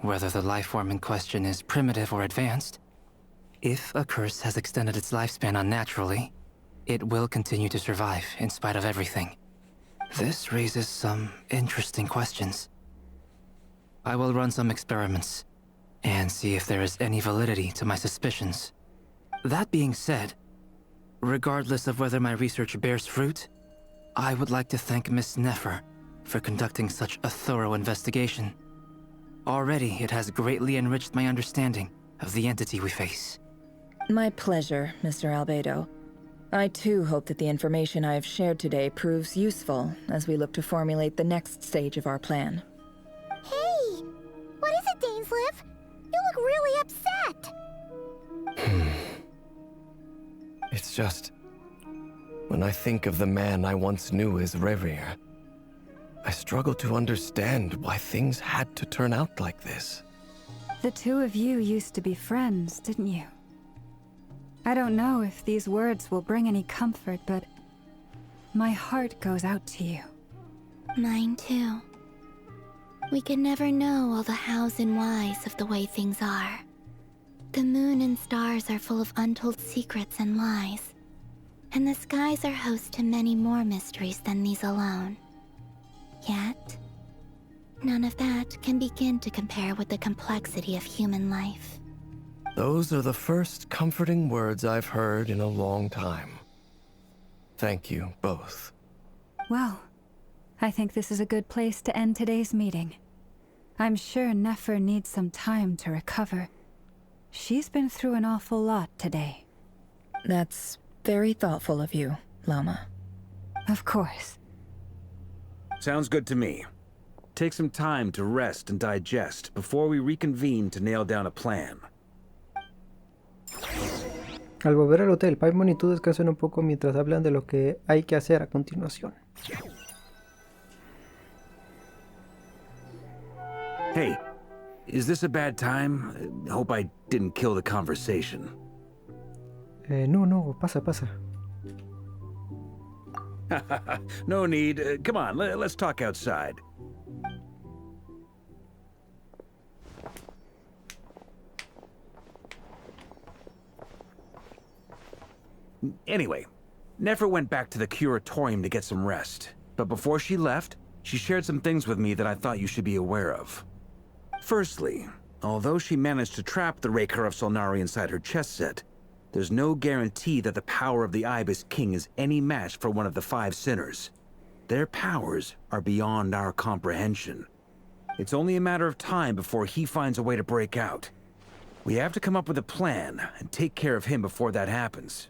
Whether the life form in question is primitive or advanced, if a curse has extended its lifespan unnaturally, it will continue to survive in spite of everything. This raises some interesting questions. I will run some experiments and see if there is any validity to my suspicions. That being said, regardless of whether my research bears fruit, I would like to thank Miss Nefer for conducting such a thorough investigation. Already, it has greatly enriched my understanding of the entity we face. My pleasure, Mr. Albedo. I too hope that the information I have shared today proves useful as we look to formulate the next stage of our plan. Hey! What is it, Dainsleif? You look really upset! It's just... when I think of the man I once knew as Rerir, I struggle to understand why things had to turn out like this. The two of you used to be friends, didn't you? I don't know if these words will bring any comfort, but my heart goes out to you. Mine too. We could never know all the hows and whys of the way things are. The moon and stars are full of untold secrets and lies, and the skies are host to many more mysteries than these alone. Yet, none of that can begin to compare with the complexity of human life. Those are the first comforting words I've heard in a long time. Thank you, both. Well, I think this is a good place to end today's meeting. I'm sure Nefer needs some time to recover. She's been through an awful lot today. That's very thoughtful of you, Lama. Of course. Sounds good to me. Take some time to rest and digest before we reconvene to nail down a plan. Al volver al hotel, Paimon y tú descansan un poco mientras hablan de lo que hay que hacer a continuación. Hey, is this a bad time? Hope I didn't kill the conversation. No, pasa. No need. Come on, let's talk outside. Anyway, Nefer went back to the curatorium to get some rest. But before she left, she shared some things with me that I thought you should be aware of. Firstly, although she managed to trap the Raker of Solnari inside her chess set, there's no guarantee that the power of the Ibis King is any match for one of the 5 sinners. Their powers are beyond our comprehension. It's only a matter of time before he finds a way to break out. We have to come up with a plan and take care of him before that happens.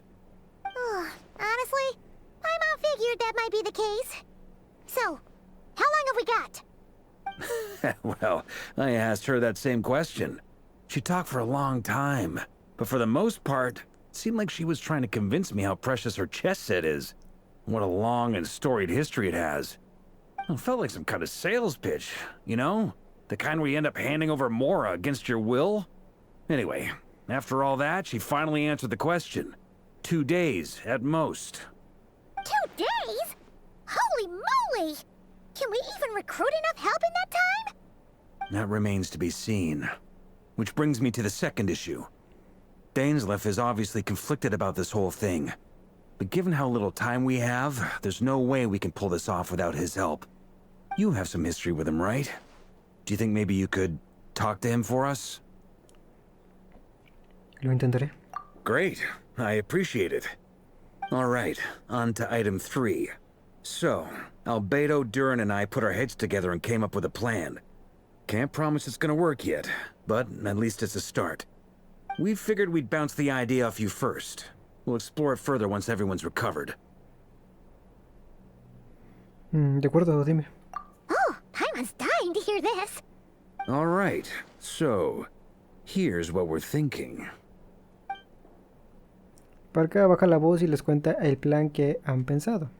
Honestly, Paimon figured that might be the case. So, how long have we got? Well, I asked her that same question. She talked for a long time, but for the most part, it seemed like she was trying to convince me how precious her chess set is. What a long and storied history it has. It felt like some kind of sales pitch, you know? The kind where you end up handing over Mora against your will? Anyway, after all that, she finally answered the question. 2 days, at most. 2 days? Holy moly! Can we even recruit enough help in that time? That remains to be seen. Which brings me to the second issue. Dainsleif is obviously conflicted about this whole thing. But given how little time we have, there's no way we can pull this off without his help. You have some history with him, right? Do you think maybe you could talk to him for us? Lo intentaré. Great. I appreciate it. All right, on to item 3. So, Albedo, Durin, and I put our heads together and came up with a plan. Can't promise it's gonna work yet, but at least it's a start. We figured we'd bounce the idea off you first. We'll explore it further once everyone's recovered. De acuerdo, dime. Oh, Paimon's dying to hear this. All right, so, here's what we're thinking. Parka baja la voz y les cuenta el plan que han pensado.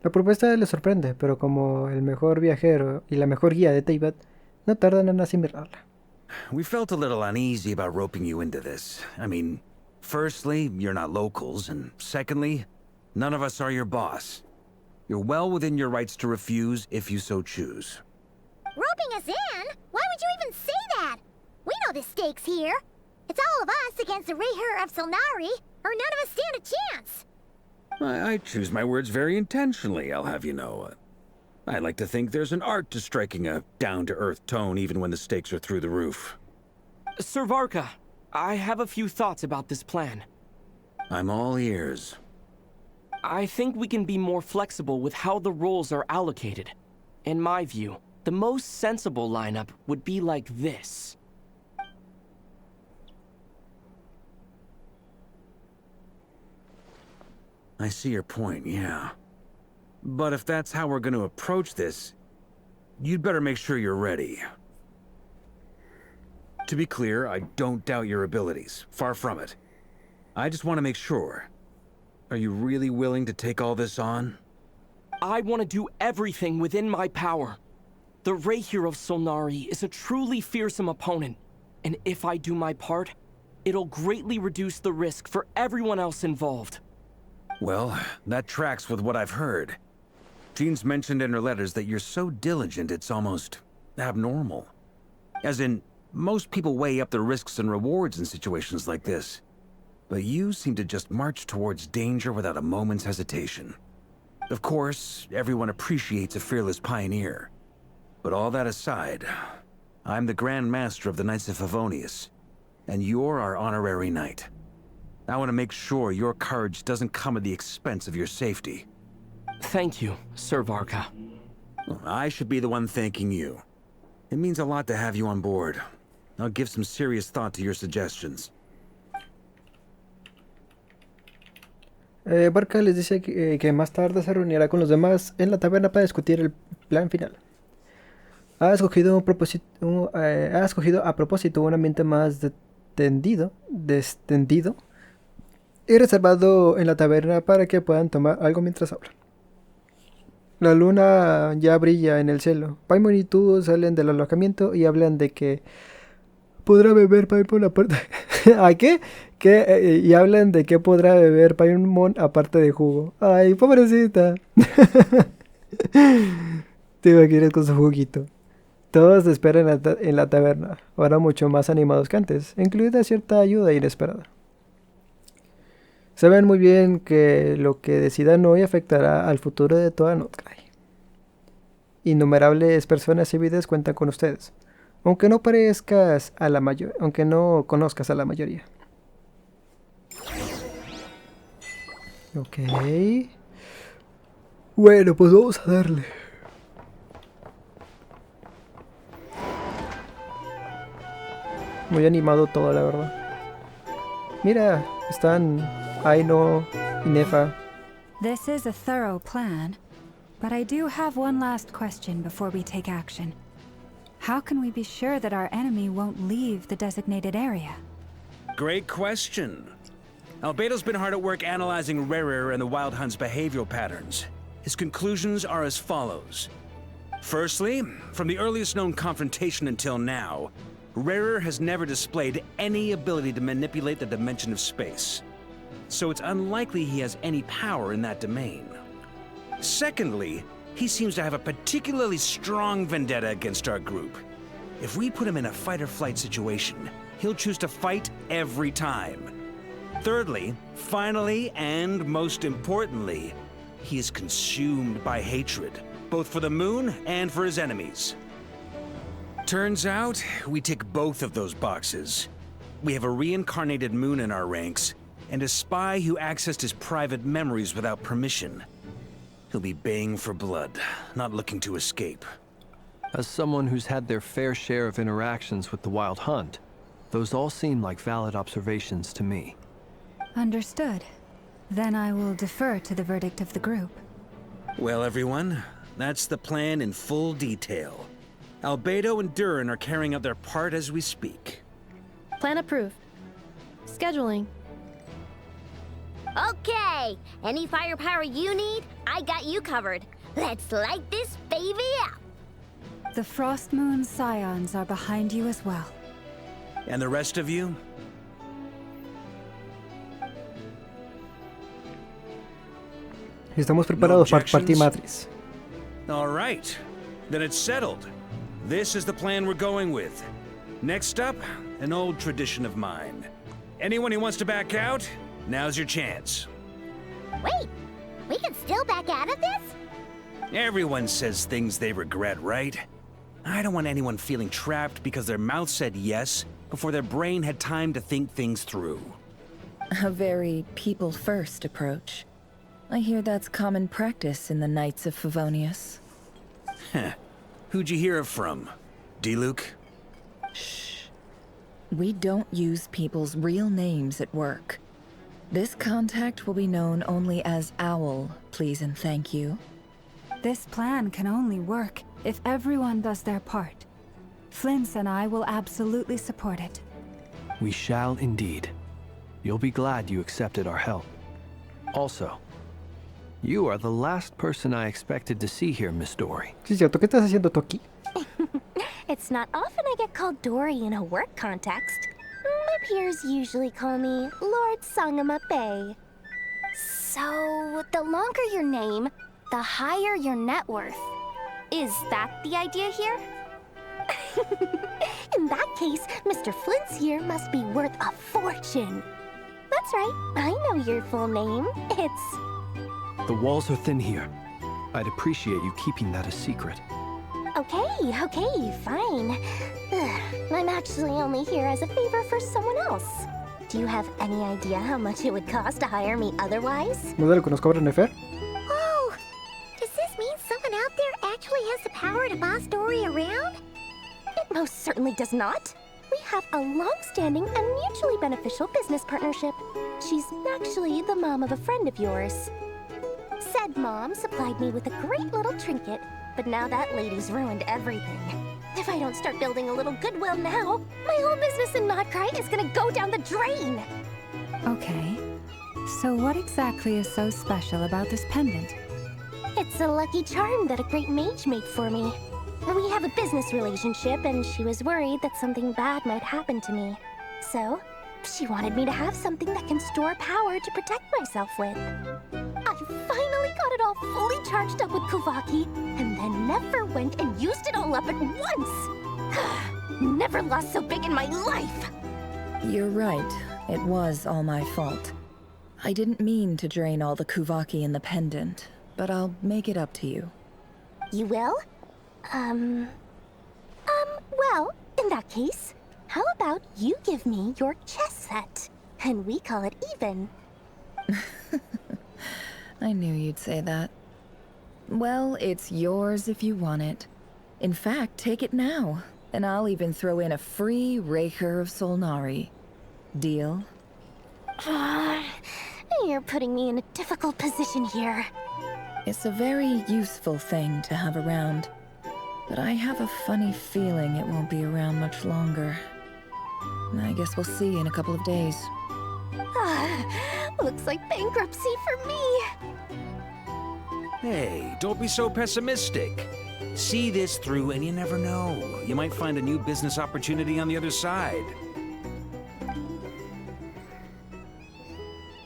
La propuesta les sorprende, pero como el mejor viajero y la mejor guía de Teyvat, no tardan en asimilarla. We felt a little uneasy about roping you into this. I mean, firstly, you're not locals, and secondly, none of us are your boss. You're well within your rights to refuse if you so choose. Roping us in? Why would you even say that? We know the stakes here. It's all of us against the Rerir of Solnari, or none of us stand a chance. I choose my words very intentionally, I'll have you know. I like to think there's an art to striking a down-to-earth tone even when the stakes are through the roof. Sir Varka, I have a few thoughts about this plan. I'm all ears. I think we can be more flexible with how the roles are allocated. In my view, the most sensible lineup would be like this. I see your point, yeah. But if that's how we're going to approach this, you'd better make sure you're ready. To be clear, I don't doubt your abilities. Far from it. I just want to make sure. Are you really willing to take all this on? I want to do everything within my power. The Rerir of Solnari is a truly fearsome opponent, and if I do my part, it'll greatly reduce the risk for everyone else involved. Well, that tracks with what I've heard. Jean's mentioned in her letters that you're so diligent it's almost abnormal. As in, most people weigh up the risks and rewards in situations like this. But you seem to just march towards danger without a moment's hesitation. Of course, everyone appreciates a fearless pioneer. But all that aside, I'm the Grand Master of the Knights of Favonius, and you're our honorary knight. I want to make sure your courage doesn't come at the expense of your safety. Thank you, Sir Varka. I should be the one thanking you. It means a lot to have you on board. I'll give some serious thought to your suggestions. Barca les dice que más tarde se reunirá con los demás en la taberna para discutir el plan final. Ha escogido a propósito un ambiente más destendido y reservado en la taberna para que puedan tomar algo mientras hablan. La luna ya brilla en el cielo. Paimon y tú salen del alojamiento y hablan de que podrá beber Paimon aparte. ¿A qué? Y hablan de que podrá beber Paimon aparte de jugo. Ay, pobrecita. Te imaginas con su juguito. Todos esperan en la taberna, ahora mucho más animados que antes, incluida cierta ayuda inesperada. Saben muy bien que lo que decidan hoy afectará al futuro de toda Notcry. Innumerables personas y vidas cuentan con ustedes, aunque no conozcas a la mayoría. Ok. Bueno, pues vamos a darle. Muy animado todo, la verdad. Mira, están Aino y Nefer. This is a thorough plan, but I do have one last question before we take action. How can we be sure that our enemy won't leave the designated area? Great question. Albedo's been hard at work analyzing Rerir and the Wild Hunt's behavioral patterns. His conclusions are as follows. Firstly, from the earliest known confrontation until now, Rerir has never displayed any ability to manipulate the dimension of space. So it's unlikely he has any power in that domain. Secondly, he seems to have a particularly strong vendetta against our group. If we put him in a fight-or-flight situation, he'll choose to fight every time. Thirdly, finally, and most importantly, he is consumed by hatred, both for the moon and for his enemies. Turns out, we tick both of those boxes. We have a reincarnated moon in our ranks, and a spy who accessed his private memories without permission. He'll be baying for blood, not looking to escape. As someone who's had their fair share of interactions with the Wild Hunt, those all seem like valid observations to me. Understood. Then I will defer to the verdict of the group. Well, everyone, that's the plan in full detail. Albedo and Durin are carrying out their part as we speak. Plan approved. Scheduling. Okay, any firepower you need, I got you covered. Let's light this baby up. The Frost Moon Scions are behind you as well. And the rest of you? Estamos preparados para partir matriz. All right, then it's settled. This is the plan we're going with. Next up, an old tradition of mine. Anyone who wants to back out, now's your chance. Wait, still back out of this? Everyone says things they regret, right? I don't want anyone feeling trapped because their mouth said yes before their brain had time to think things through. A very people-first approach. I hear that's common practice in the Knights of Favonius. Heh. Who'd you hear it from? D-Luke? Shh. We don't use people's real names at work. This contact will be known only as Owl, please and thank you. This plan can only work if everyone does their part. Flint's and I will absolutely support it. We shall indeed. You'll be glad you accepted our help. Also, you are the last person I expected to see here, Miss Dory. Sí, cierto. ¿Qué estás haciendo tú aquí? It's not often I get called Dory in a work context. My peers usually call me Lord Sangamabe. So, the longer your name, the higher your net worth. Is that the idea here? In that case, Mr. Flint's here must be worth a fortune. That's right, I know your full name. It's... The walls are thin here. I'd appreciate you keeping that a secret. Okay, fine. I'm actually only here as a favor for someone else. Do you have any idea how much it would cost to hire me otherwise? ¿No de lo que nos cobra Nefer? Oh, does this mean someone out there actually has the power to boss Dory around? It most certainly does not. We have a long-standing and mutually beneficial business partnership. She's actually the mom of a friend of yours. Said mom supplied me with a great little trinket, but now that lady's ruined everything. If I don't start building a little goodwill now, my whole business in Notcry is gonna go down the drain! Okay. So what exactly is so special about this pendant? It's a lucky charm that a great mage made for me. We have a business relationship, and she was worried that something bad might happen to me. So, she wanted me to have something that can store power to protect myself with. I finally got it all fully charged up with Kuvaki, and then Nefer went and used it all up at once! Never lost so big in my life! You're right. It was all my fault. I didn't mean to drain all the Kuvaki in the pendant, but I'll make it up to you. You will? Well, in that case, how about you give me your chess set, and we call it even? I knew you'd say that. Well, it's yours if you want it. In fact, take it now, and I'll even throw in a free Rerir of Solnari. Deal? You're putting me in a difficult position here. It's a very useful thing to have around, but I have a funny feeling it won't be around much longer. I guess we'll see in a couple of days. Looks like bankruptcy for me. Hey, don't be so pessimistic. See this through and you never know. You might find a new business opportunity on the other side.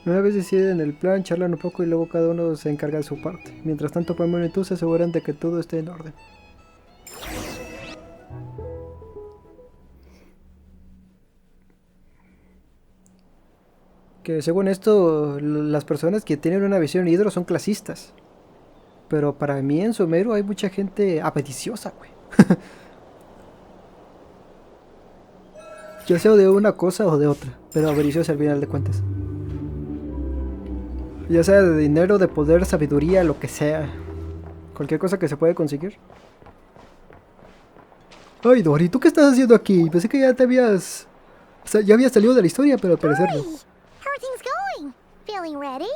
Una vez deciden el plan, charlan un poco y luego cada uno se encarga de su parte. Mientras tanto, Paimon y tú se aseguran de que todo esté en orden. Que según esto, las personas que tienen una visión hidro son clasistas. Pero para mí en Sumeru hay mucha gente apeticiosa, güey. Ya sea de una cosa o de otra, pero avariciosa al final de cuentas. Ya sea de dinero, de poder, sabiduría, lo que sea. Cualquier cosa que se puede conseguir. Ay, Dory, ¿tú qué estás haciendo aquí? Pensé que ya te habías... O sea, ya habías salido de la historia, pero al parecer no. How are things going? Feeling ready?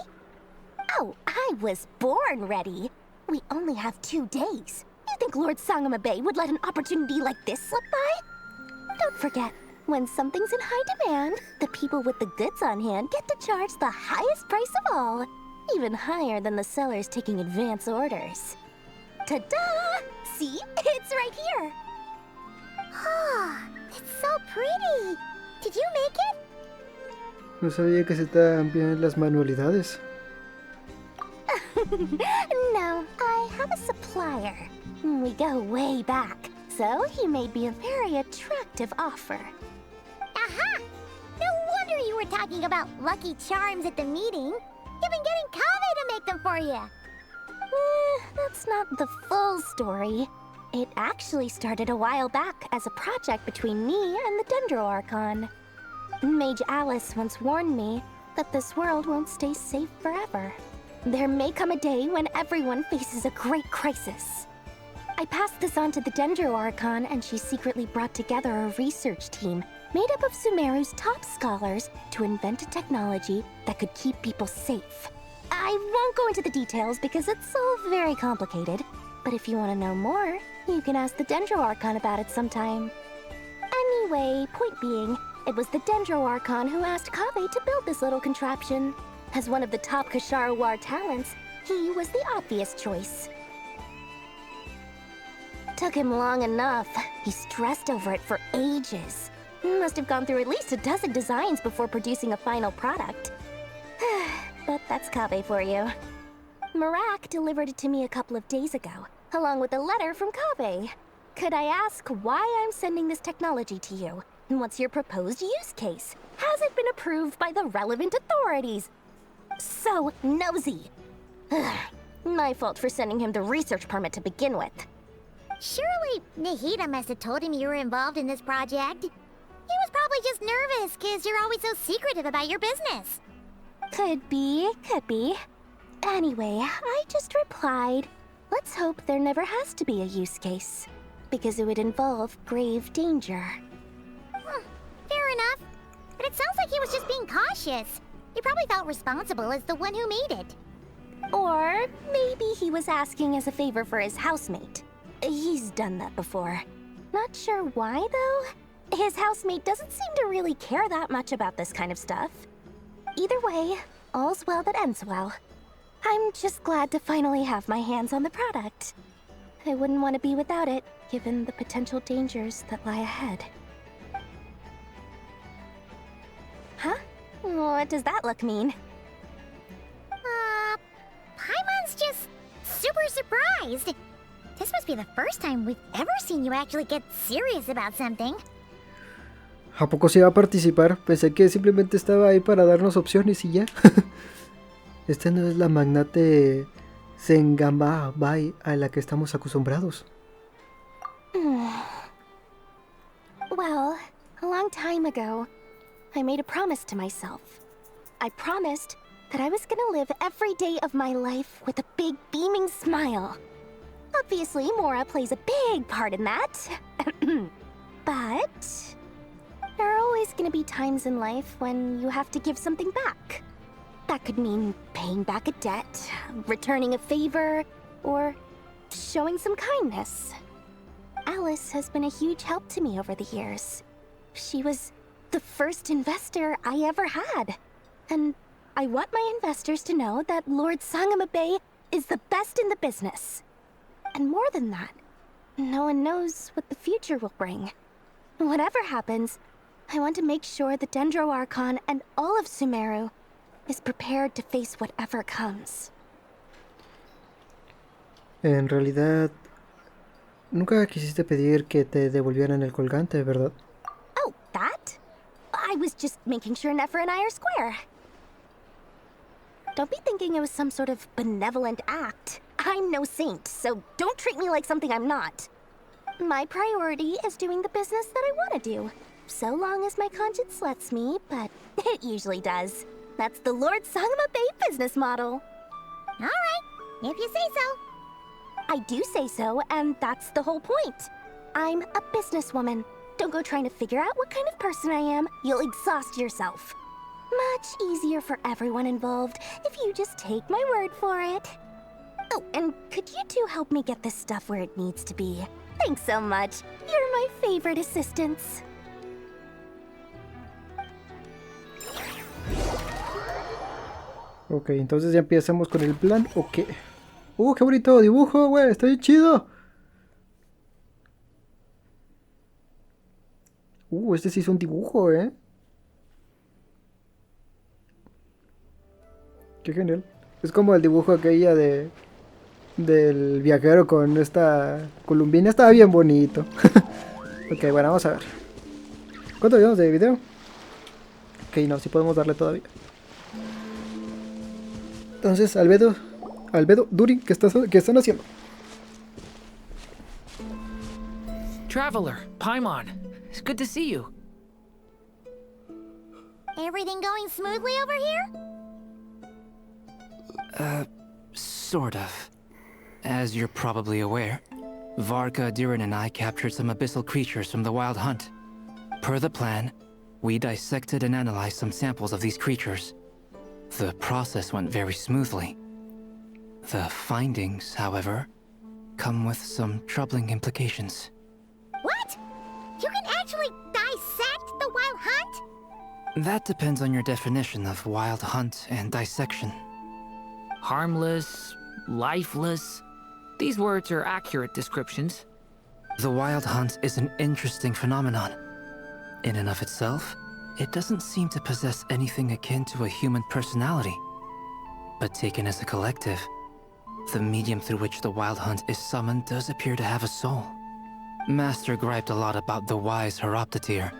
Oh, I was born ready. We only have 2 days. You think Lord Sangamabe would let an opportunity like this slip by? Don't forget, when something's in high demand, the people with the goods on hand get to charge the highest price of all. Even higher than the sellers taking advance orders. Ta-da! See? It's right here! Ah, it's so pretty! Did you make it? No sabía que se tan bien las manualidades. No, I have a supplier. We go way back, so he made me a very attractive offer. Aha! No wonder you were talking about lucky charms at the meeting. You've been getting Kaveh to make them for you. that's not the full story. It actually started a while back as a project between me and the Dendro-Archon. Mage Alice once warned me that this world won't stay safe forever. There may come a day when everyone faces a great crisis. I passed this on to the Dendro-Archon, and she secretly brought together a research team made up of Sumeru's top scholars to invent a technology that could keep people safe. I won't go into the details because it's all very complicated, but if you want to know more, you can ask the Dendro-Archon about it sometime. Anyway, point being, it was the Dendro-Archon who asked Kaveh to build this little contraption. As one of the top Kasharu War talents, he was the obvious choice. Took him long enough. He stressed over it for ages. Must have gone through at least a dozen designs before producing a final product. But that's Kaveh for you. Marak delivered it to me a couple of days ago, along with a letter from Kaveh. Could I ask why I'm sending this technology to you? And what's your proposed use case? Has it been approved by the relevant authorities? So nosy. My fault for sending him the research permit to begin with. Surely Nahida must have told him you were involved in this project. He was probably just nervous because you're always so secretive about your business. Could be. Anyway, I just replied, let's hope there never has to be a use case, because it would involve grave danger. Fair enough. But it sounds like he was just being cautious. He probably felt responsible as the one who made it. Or maybe he was asking as a favor for his housemate. He's done that before. Not sure why, though. His housemate doesn't seem to really care that much about this kind of stuff. Either way, all's well that ends well. I'm just glad to finally have my hands on the product. I wouldn't want to be without it, given the potential dangers that lie ahead. Huh? What does that look mean? Paimon's just super surprised. This must be the first time we've ever seen you actually get serious about something. ¿A poco se iba a participar? Pensé que simplemente estaba ahí para darnos opciones y ya. Esta no es la magnate Sengamba Bai a la que estamos acostumbrados. Well, a long time ago, I made a promise to myself. I promised that I was gonna live every day of my life with a big beaming smile. Obviously, Mora plays a big part in that. But there are always gonna be times in life when you have to give something back. That could mean paying back a debt, returning a favor, or showing some kindness. Alice has been a huge help to me over the years. She was the first investor I ever had. And I want my investors to know that Lord Sangama Bay is the best in the business. And more than that, no one knows what the future will bring. Whatever happens, I want to make sure the Dendro-Archon and all of Sumeru is prepared to face whatever comes. En realidad, nunca quisiste pedir que te devolvieran el colgante, ¿verdad? Oh, that? I was just making sure Nefer and I are square. Don't be thinking it was some sort of benevolent act. I'm no saint, so don't treat me like something I'm not. My priority is doing the business that I want to do, so long as my conscience lets me, but it usually does. That's the Lord Sangama Bay business model. All right, if you say so. I do say so, and that's the whole point. I'm a businesswoman. Don't go trying to figure out what kind of person I am. You'll exhaust yourself. Much easier for everyone involved if you just take my word for it. Oh, and could you two help me get this stuff where it needs to be? Thanks so much. You're my favorite assistants. Ok, entonces ya empezamos con el plan. Ok. Qué bonito dibujo, güey. Está bien chido. Este sí es un dibujo, Qué genial. Es como el dibujo aquella del viajero con esta columbina. Estaba bien bonito. Ok, bueno, vamos a ver. ¿Cuánto llevamos de video? Ok, no, sí podemos darle todavía. Entonces, Albedo, Albedo, Durin, ¿qué están haciendo? Traveler, Paimon, it's good to see you. Everything going smoothly over here? Sort of. As you're probably aware, Varka, Durin, and I captured some abyssal creatures from the Wild Hunt. Per the plan, we dissected and analyzed some samples of these creatures. The process went very smoothly. The findings, however, come with some troubling implications. What? You can actually dissect the Wild Hunt? That depends on your definition of Wild Hunt and dissection. Harmless, lifeless. These words are accurate descriptions. The Wild Hunt is an interesting phenomenon. In and of itself, it doesn't seem to possess anything akin to a human personality. But taken as a collective, the medium through which the Wild Hunt is summoned does appear to have a soul. Master griped a lot about the wise Horoptetyr,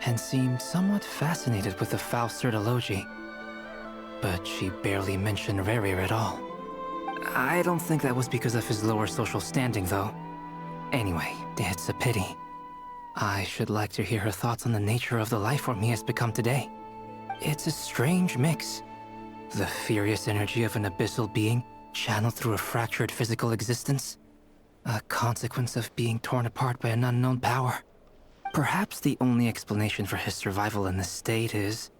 and seemed somewhat fascinated with the foul Certology. But she barely mentioned Rerir at all. I don't think that was because of his lower social standing, though. Anyway, it's a pity. I should like to hear her thoughts on the nature of the life form he has become today. It's a strange mix. The furious energy of an abyssal being channeled through a fractured physical existence. A consequence of being torn apart by an unknown power. Perhaps the only explanation for his survival in this state is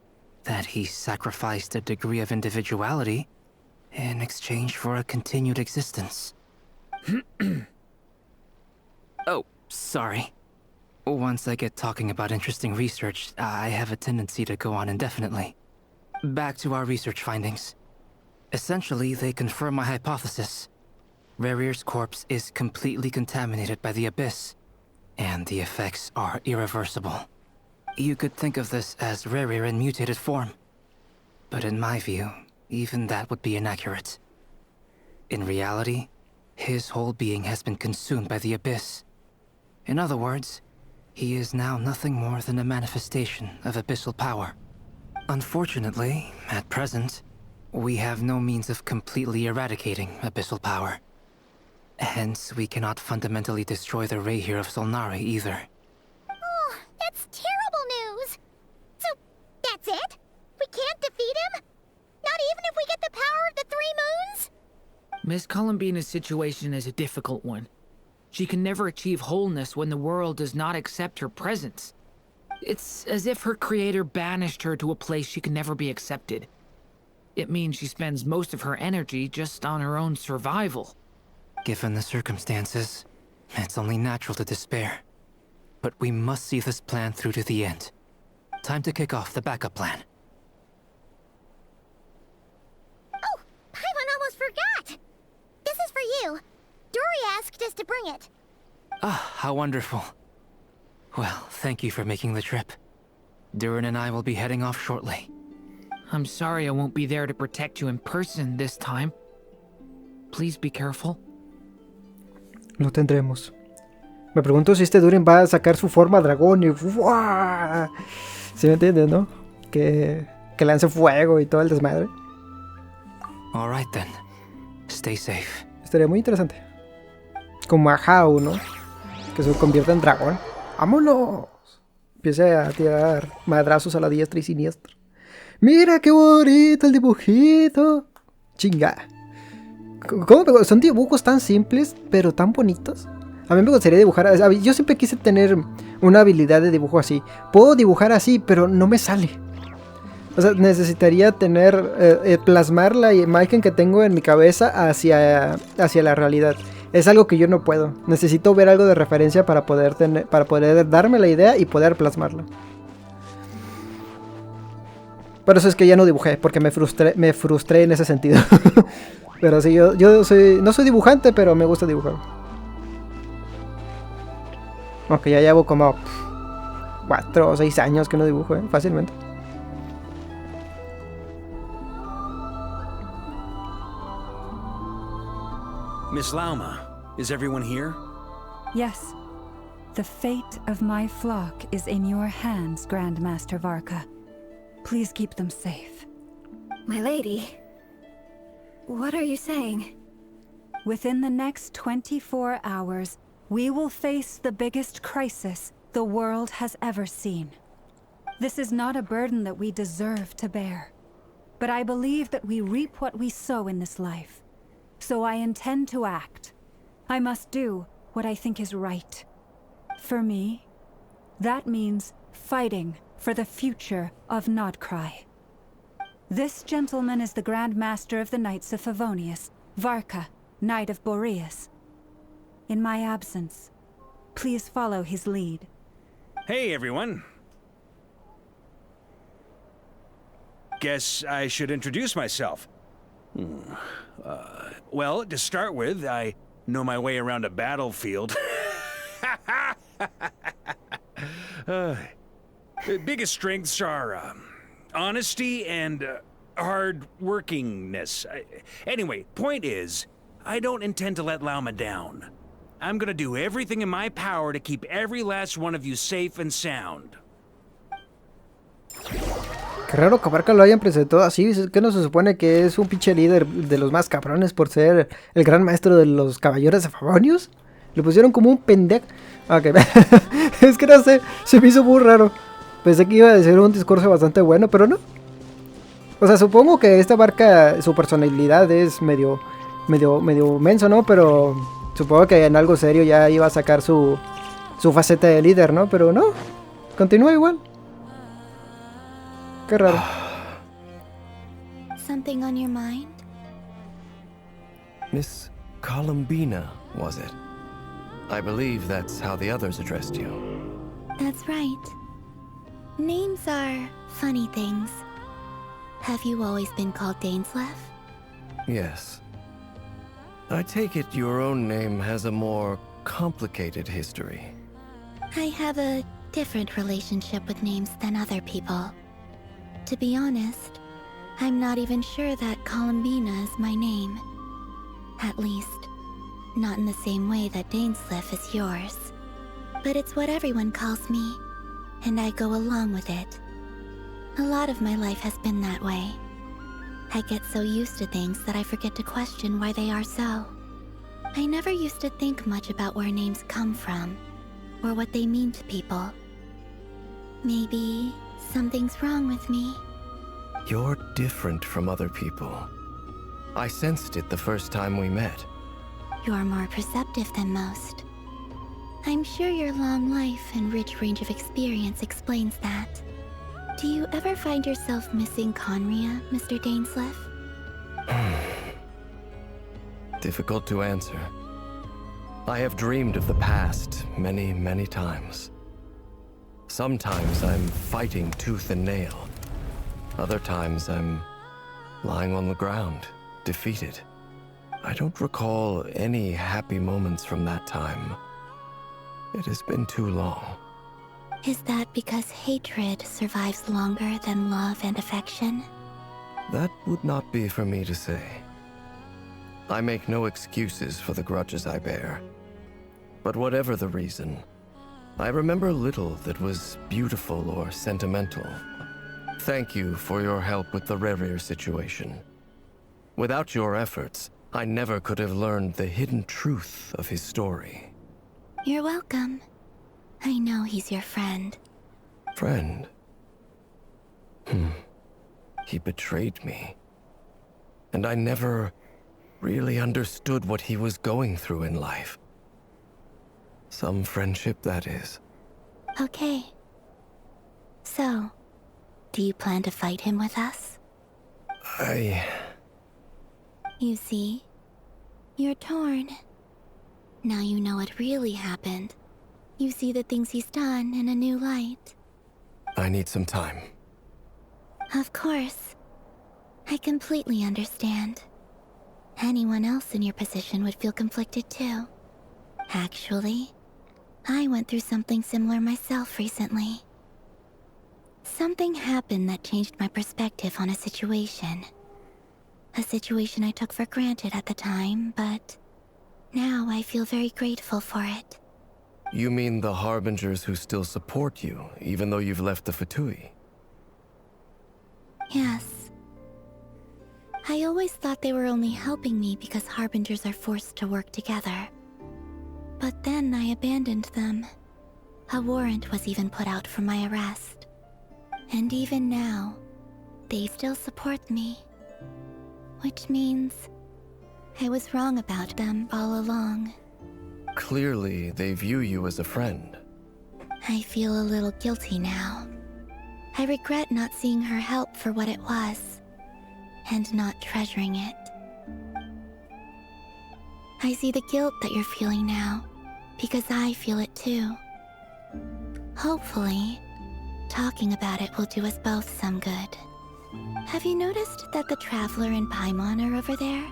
that he sacrificed a degree of individuality in exchange for a continued existence. Oh, sorry. Once I get talking about interesting research, I have a tendency to go on indefinitely. Back to our research findings. Essentially, they confirm my hypothesis. Rerir's corpse is completely contaminated by the Abyss, and the effects are irreversible. You could think of this as Rerir in mutated form. But in my view, even that would be inaccurate. In reality, his whole being has been consumed by the Abyss. In other words, he is now nothing more than a manifestation of abyssal power. Unfortunately, at present, we have no means of completely eradicating abyssal power. Hence, we cannot fundamentally destroy the Rerir of Solnari either. Oh, that's terrible news! So, that's it? We can't defeat him? Not even if we get the power of the Three Moons? Miss Columbina's situation is a difficult one. She can never achieve wholeness when the world does not accept her presence. It's as if her creator banished her to a place she can never be accepted. It means she spends most of her energy just on her own survival. Given the circumstances, it's only natural to despair. But we must see this plan through to the end. Time to kick off the backup plan. Oh, Paimon almost forgot! This is for you. Dory asked us to bring it. Ah, how wonderful. Well, thank you for making the trip. Durin and I will be heading off shortly. I'm sorry I won't be there to protect you in person this time. Please be careful. Lo tendremos. Me pregunto si este Durin va a sacar su forma dragón y ¡buah! ¿Sí me entiendes, no? Que lance fuego y todo el desmadre. All right then. Stay safe. Estaría muy interesante. Como a Hago, ¿no? Que se convierta en dragón. ¡Vámonos! Empieza a tirar madrazos a la diestra y siniestra. ¡Mira qué bonito el dibujito! ¡Chinga! ¿Cómo? Son dibujos tan simples, pero tan bonitos. A mí me gustaría dibujar. Yo siempre quise tener una habilidad de dibujo así. Puedo dibujar así, pero no me sale. O sea, necesitaría tener... plasmar la imagen que tengo en mi cabeza hacia la realidad. Es algo que yo no puedo. Necesito ver algo de referencia para poder darme la idea y poder plasmarla. Por eso es que ya no dibujé, porque me frustré en ese sentido. Pero sí, yo no soy dibujante, pero me gusta dibujar. Aunque ya llevo como 4 o 6 años que no dibujo, fácilmente. Miss Lauma, is everyone here? Yes. The fate of my flock is in your hands, Grand Master Varka. Please keep them safe. My lady. What are you saying? Within the next 24 hours, we will face the biggest crisis the world has ever seen. This is not a burden that we deserve to bear. But I believe that we reap what we sow in this life. So I intend to act. I must do what I think is right. For me, that means fighting for the future of Nodcry. This gentleman is the Grand Master of the Knights of Favonius, Varka, Knight of Boreas. In my absence, please follow his lead. Hey, everyone. Guess I should introduce myself. Well, to start with, I know my way around a battlefield. The biggest strengths are honesty and hard-workingness. Anyway, point is, I don't intend to let Lauma down. I'm gonna do everything in my power to keep every last one of you safe and sound. Qué raro que Barca lo hayan presentado así. Es que no se supone que es un pinche líder de los más cabrones por ser el gran maestro de los caballeros de Favonius. Lo pusieron como un pendejo. Ok, es que no sé, se me hizo muy raro. Pensé que iba a ser un discurso bastante bueno, pero no. O sea, supongo que esta Barca, su personalidad es medio menso, ¿no? Pero supongo que en algo serio ya iba a sacar su faceta de líder, ¿no? Pero no, continúa igual. Qué raro. Something on your mind? Miss Columbina, was it? I believe that's how the others addressed you. That's right. Names are funny things. Have you always been called Dainsleif? Yes. I take it your own name has a more complicated history. I have a different relationship with names than other people. To be honest, I'm not even sure that Columbina is my name. At least, not in the same way that Dainsleif is yours. But it's what everyone calls me, and I go along with it. A lot of my life has been that way. I get so used to things that I forget to question why they are so. I never used to think much about where names come from, or what they mean to people. Maybe something's wrong with me. You're different from other people. I sensed it the first time we met. You're more perceptive than most. I'm sure your long life and rich range of experience explains that. Do you ever find yourself missing Conria, Mr. Dainsleif? Difficult to answer. I have dreamed of the past many, many times. Sometimes I'm fighting tooth and nail. Other times I'm lying on the ground, defeated. I don't recall any happy moments from that time. It has been too long. Is that because hatred survives longer than love and affection? That would not be for me to say. I make no excuses for the grudges I bear. But whatever the reason, I remember little that was beautiful or sentimental. Thank you for your help with the Rerir situation. Without your efforts, I never could have learned the hidden truth of his story. You're welcome. I know he's your friend. Friend? He betrayed me. And I never really understood what he was going through in life. Some friendship, that is. Okay. So, do you plan to fight him with us? You see, you're torn. Now you know what really happened. You see the things he's done in a new light. I need some time. Of course. I completely understand. Anyone else in your position would feel conflicted too. Actually, I went through something similar myself recently. Something happened that changed my perspective on a situation. A situation I took for granted at the time, but now I feel very grateful for it. You mean the Harbingers who still support you, even though you've left the Fatui? Yes. I always thought they were only helping me because harbingers are forced to work together. But then I abandoned them. A warrant was even put out for my arrest. And even now, they still support me. Which means I was wrong about them all along. Clearly, they view you as a friend. I feel a little guilty now. I regret not seeing her help for what it was, and not treasuring it. I see the guilt that you're feeling now, because I feel it too. Hopefully, talking about it will do us both some good. Have you noticed that the Traveler and Paimon are over there?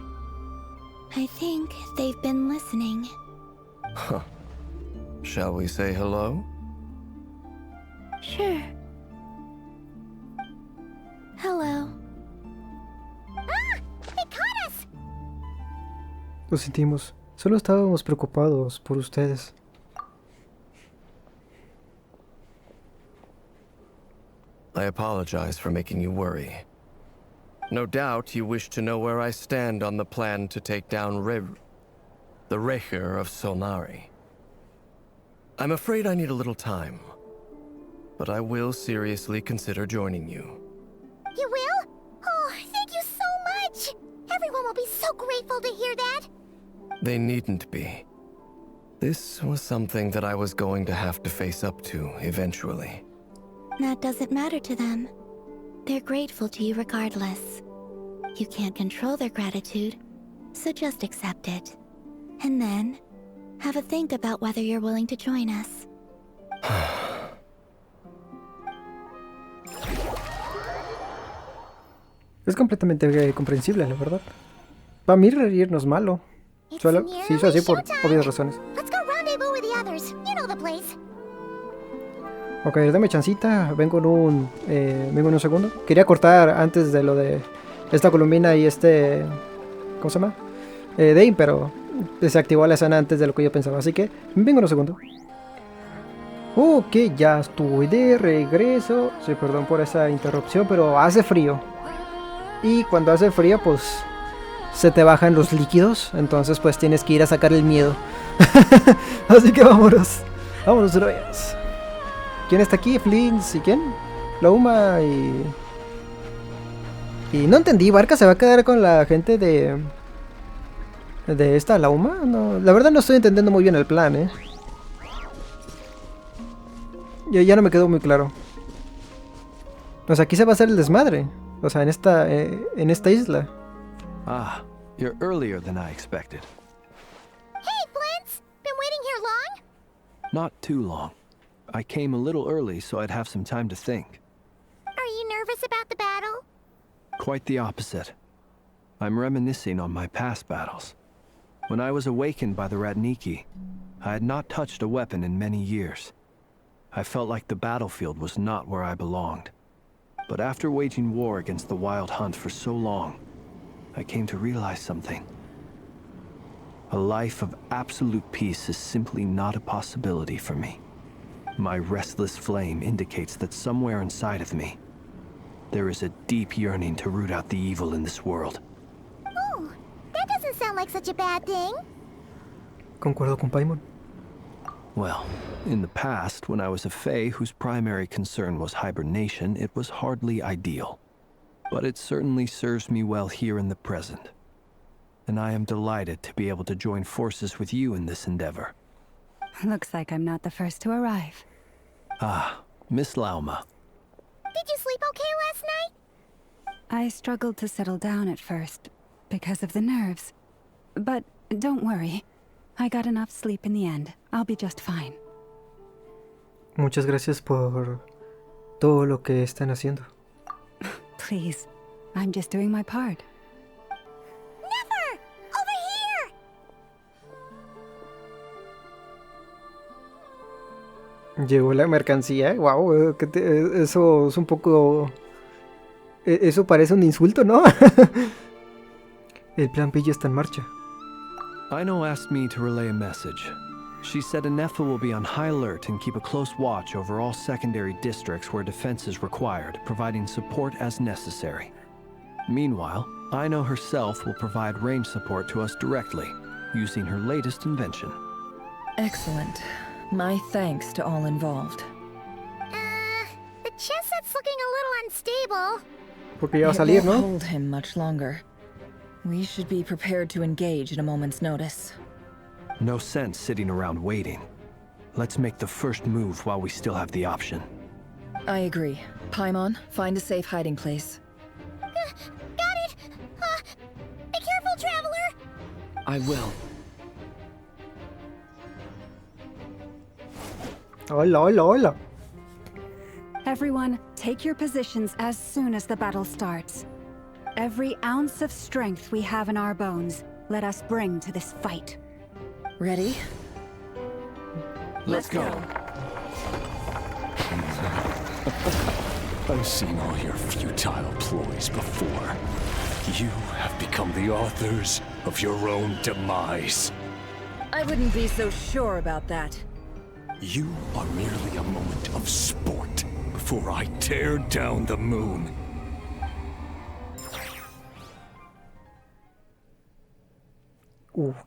I think they've been listening. Huh. Shall we say hello? Sure. Hello. Ah! They caught us! Lo sentimos. Solo estábamos preocupados por ustedes. I apologize for making you worry. No doubt you wish to know where I stand on the plan to take down the Rerir of Solnari. I'm afraid I need a little time, but I will seriously consider joining you. You will? Oh, thank you so much! Everyone will be so grateful to hear that! They needn't be. This was something that I was going to have to face up to eventually. That doesn't matter to them. They're grateful to you regardless. You can't control their gratitude, so just accept it. And then, have a think about whether you're willing to join us. Es completamente comprensible, la verdad. Para mí Rerir no es malo. Solo se hizo así por obvias razones. Let's go rendezvous with the others. You know the place. Ok, dame chancita, vengo en un segundo. Quería cortar antes de lo de esta columbina y ¿cómo se llama? Dane, pero desactivó la escena antes de lo que yo pensaba, así que vengo en un segundo. Ok, ya estoy de regreso. Sí, perdón por esa interrupción, pero hace frío. Y cuando hace frío, pues se te bajan los líquidos, entonces pues tienes que ir a sacar el miedo. Así que vámonos. Vámonos, drogas. ¿Quién está aquí? Flins y quién? Lauma y no entendí, ¿Barca se va a quedar con la gente de esta Lauma? No, la verdad no estoy entendiendo muy bien el plan, Ya no me quedó muy claro. O sea, aquí se va a hacer el desmadre. O sea, en esta isla. Ah, you're earlier than I expected. Hey, Flint's! Been waiting here long? Not too long. I came a little early so I'd have some time to think. Are you nervous about the battle? Quite the opposite. I'm reminiscing on my past battles. When I was awakened by the Ratniki, I had not touched a weapon in many years. I felt like the battlefield was not where I belonged. But after waging war against the Wild Hunt for so long, I came to realize something. A life of absolute peace is simply not a possibility for me. My restless flame indicates that somewhere inside of me, there is a deep yearning to root out the evil in this world. Oh, that doesn't sound like such a bad thing. Concuerdo con Paimon. Well, in the past, when I was a Fae whose primary concern was hibernation, it was hardly ideal. But it certainly serves me well here in the present. And I am delighted to be able to join forces with you in this endeavor. Looks like I'm not the first to arrive. Ah, Miss Lauma. Did you sleep okay last night? I struggled to settle down at first, because of the nerves. But don't worry. I got enough sleep in the end. I'll be just fine. Muchas gracias por todo lo que están haciendo. Please, I'm just doing my part. Nefer! Over here! Llegó la mercancía. Wow, eso es un poco... Eso parece un insulto, ¿no? El plan P ya está en marcha. Ino asked me to relay a message. She said Nefer will be on high alert and keep a close watch over all secondary districts where defense is required, providing support as necessary. Meanwhile, Ino herself will provide range support to us directly, using her latest invention. Excellent. My thanks to all involved. The chess set's looking a little unstable. Porque ya va a salir, It won't ¿no? hold him much longer. We should be prepared to engage at a moment's notice. No sense sitting around waiting. Let's make the first move while we still have the option. I agree. Paimon, find a safe hiding place. Got it! Be careful, traveler! I will. Hola, hola, hola. Everyone, take your positions as soon as the battle starts. Every ounce of strength we have in our bones, let us bring to this fight. Ready? Let's go. I've seen all your futile ploys before. You have become the authors of your own demise. I wouldn't be so sure about that. You are merely a moment of sport before I tear down the moon.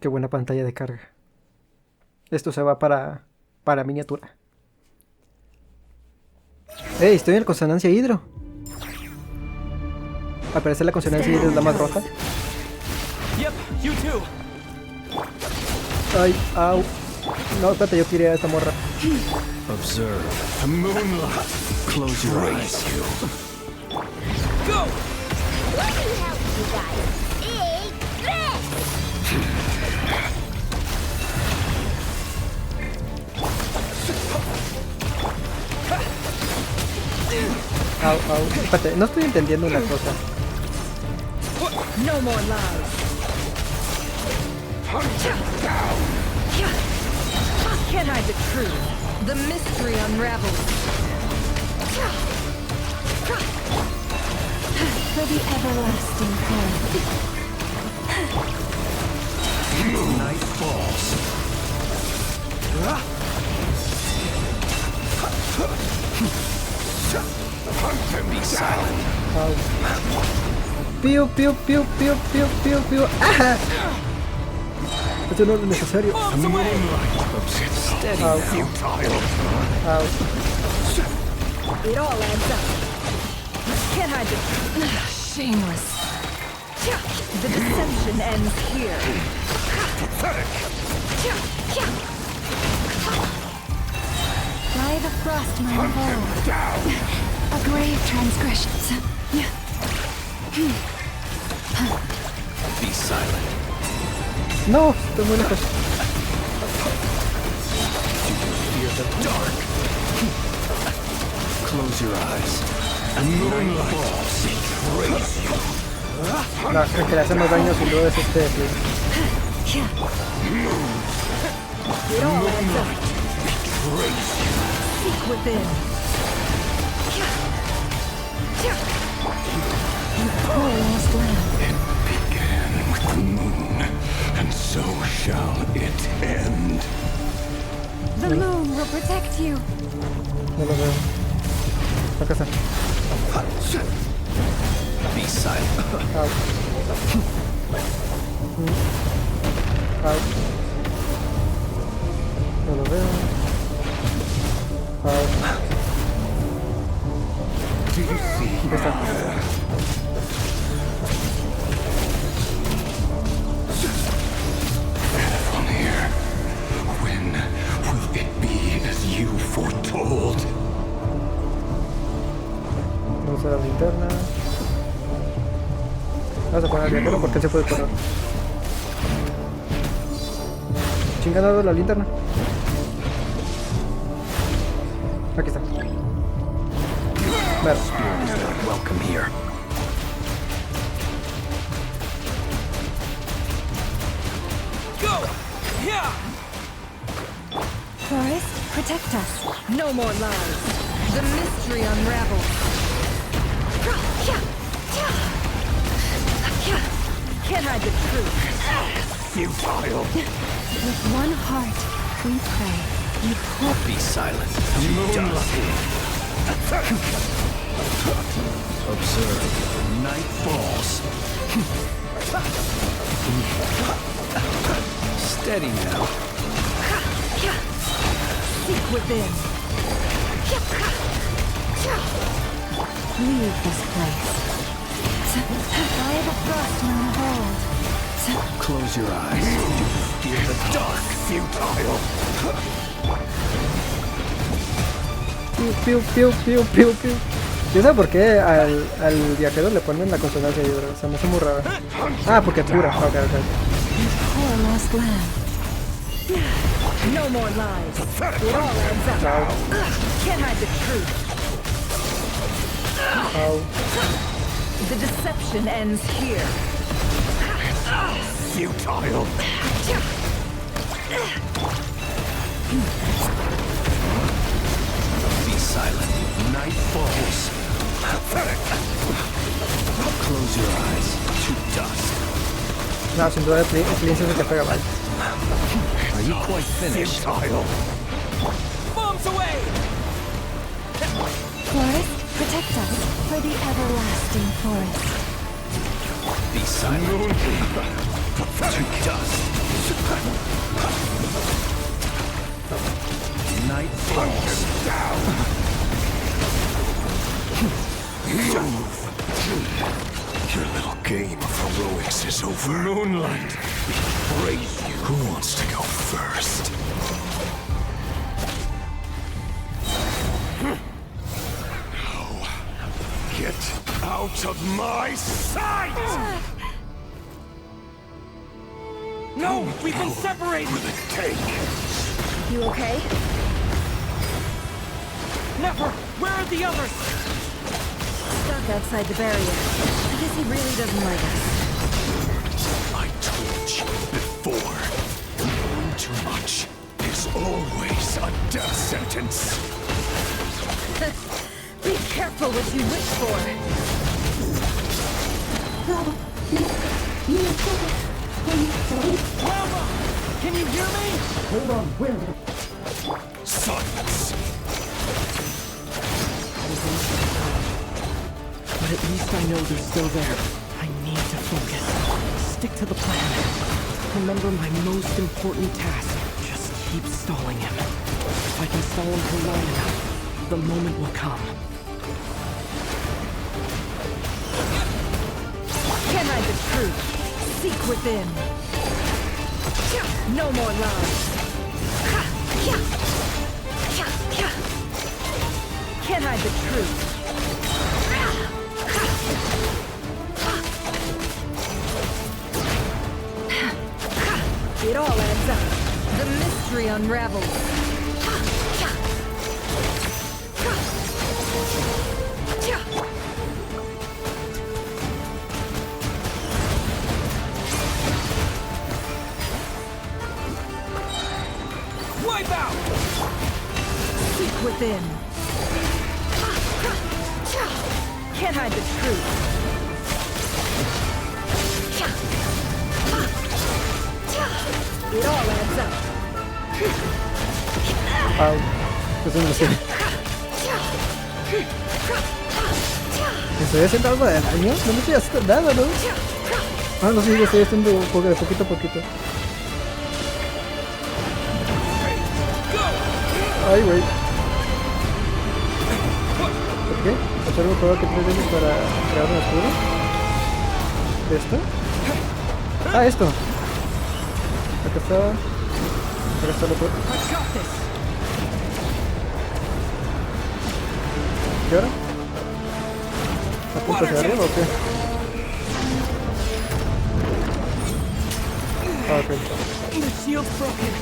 Qué buena pantalla de carga. Esto se va para miniatura. Hey, estoy en la consonancia hidro. Al parecer la consonancia hidro es la más roja. Yep, you too. Ay, au. No, espérate, yo quería a esta morra. Observe the moonlight. Close your eyes. Go! Let me help you guys. Take this! Au, au. Espérate, no estoy entendiendo una cosa. No more lies. Can't hide the truth. The mystery unravels. For the everlasting home. Night falls. Be silent. Au. Piu, piu, piu, piu, piu, piu, piu. ¡Ajá! Esto no es necesario. Steady Au. futile. Au. It all adds up. Can't hide the shameless. The deception ends here. By the frost moon hold. A grave transgressions. Be silent. No, estoy muy lejos. Fear the dark. Close your eyes. And moonlight betrays you. No, el que le hace más daño sin duda es este. It all adds up. Betrays you. Seek within. You poor lost lamb. It began with the moon, and so shall it end. The moon will protect you. No lo veo. Acá está. Be silent. Au. Au. No lo veo. Au. Do you see? Acá está. From here, when will it be as you foretold? Vamos a la linterna. Vamos a poner al viajero porque él se puede correr. Chingado la linterna. Aquí está. Ver. Spirit is not welcome here. Go! Yeah! Forest, protect us. No more lies. The mystery unravels. Can't hide the truth. Futile. With one heart, we pray. You hope. Be silent. Moonlight. Observe. Night falls. Steady now. Seek within. Leave this place. By the frost moon hold. Close your eyes. You fear the dark, futile. Piu, piu, piu, piu, piu, piu. ¿Quién sabe por qué al viajero le ponen la consonancia ahí, bro? Se me hace muy rara. Ah, porque es pura. Ok. Poor lost land. No more lies. It all adds up. Can't hide the truth. The deception ends here. Futile. Be silent. Night falls. Close your eyes to dust. No, sin duda el cliente es el que pega mal. Are you quite finished? Futile. Bombs away! Forest, protect us for the everlasting forest. Be silent. To dust. Night falls. Down. Your little game of heroics is over. Moonlight. Praise you. Who wants to go first? Now, get out of my sight! No, we've been separated! Will it take? You okay? Nefer, where are the others? Stuck outside the barrier. I guess he really doesn't like us. I told you before. Knowing too much is always a death sentence. Be careful what you wish for. Mama! Can you hear me? Hold on, where? Silence. But at least I know they're still there. I need to focus. Stick to the plan. Remember my most important task. Just keep stalling him. If I can stall him for long enough, the moment will come. Can't hide the truth. Seek within. No more lies. Can't hide the truth. It all adds up. The mystery unravels. Wipe out! Seek within. Can't hide the truth. It all adds up. Eso no sé. ¿Estoy haciendo algo de daño? No me estoy haciendo nada, ¿no? Ah, no sé, yo estoy haciendo de poquito a poquito. Ay, güey. ¿Por qué? ¿Hacer un juego que 3 veces para crear un escudo? ¿Esto? Ah, esto. Acá está. Acá está el otro. ¿Y ahora? ¿Apunta hacia arriba o qué? Ah, ok. The shield's broken.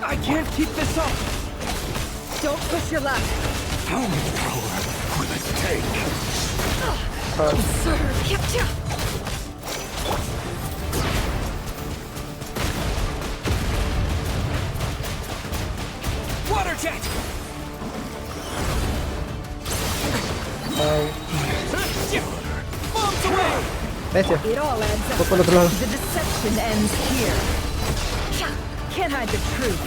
I can't keep this up. Don't push your luck. How much power will it take? Water jet! Bombs away! Bestia. It all adds up. Voy por el otro lado. The deception ends here. Can't hide the truth.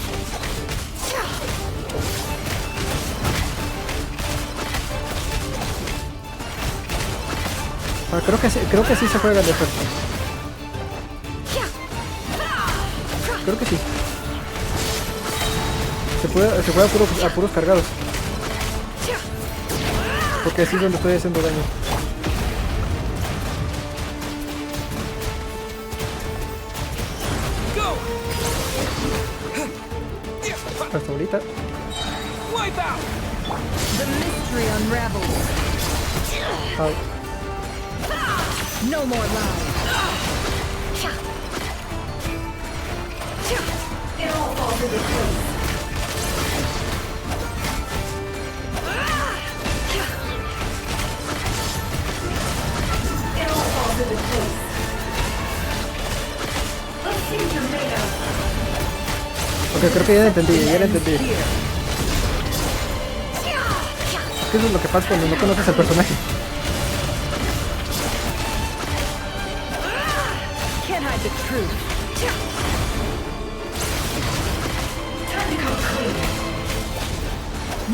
Ah, creo que sí se juega Nefer. Creo que sí. Se juega a puros cargados. Porque así es donde estoy haciendo daño. Hasta ahorita. The mystery unravels. Out. No more lies. It all falls into place. It all falls into place. Let's see what you're made of. Ok, creo que ya lo entendí. ¿Qué es lo que pasa cuando no conoces al personaje? Can't hide the truth. Time to come clean.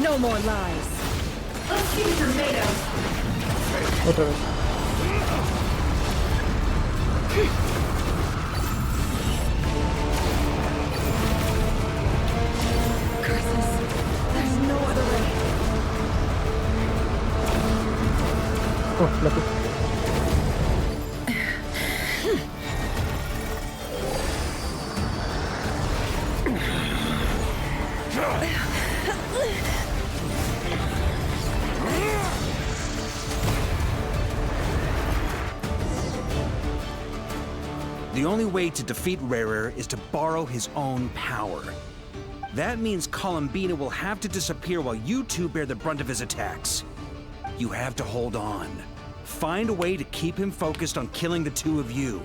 No more lies. Let's see what you're made of. Otra vez. Curses. There's no other way. Oh, la puta. The only way to defeat Rerir is to borrow his own power. That means Columbina will have to disappear while you two bear the brunt of his attacks. You have to hold on. Find a way to keep him focused on killing the two of you.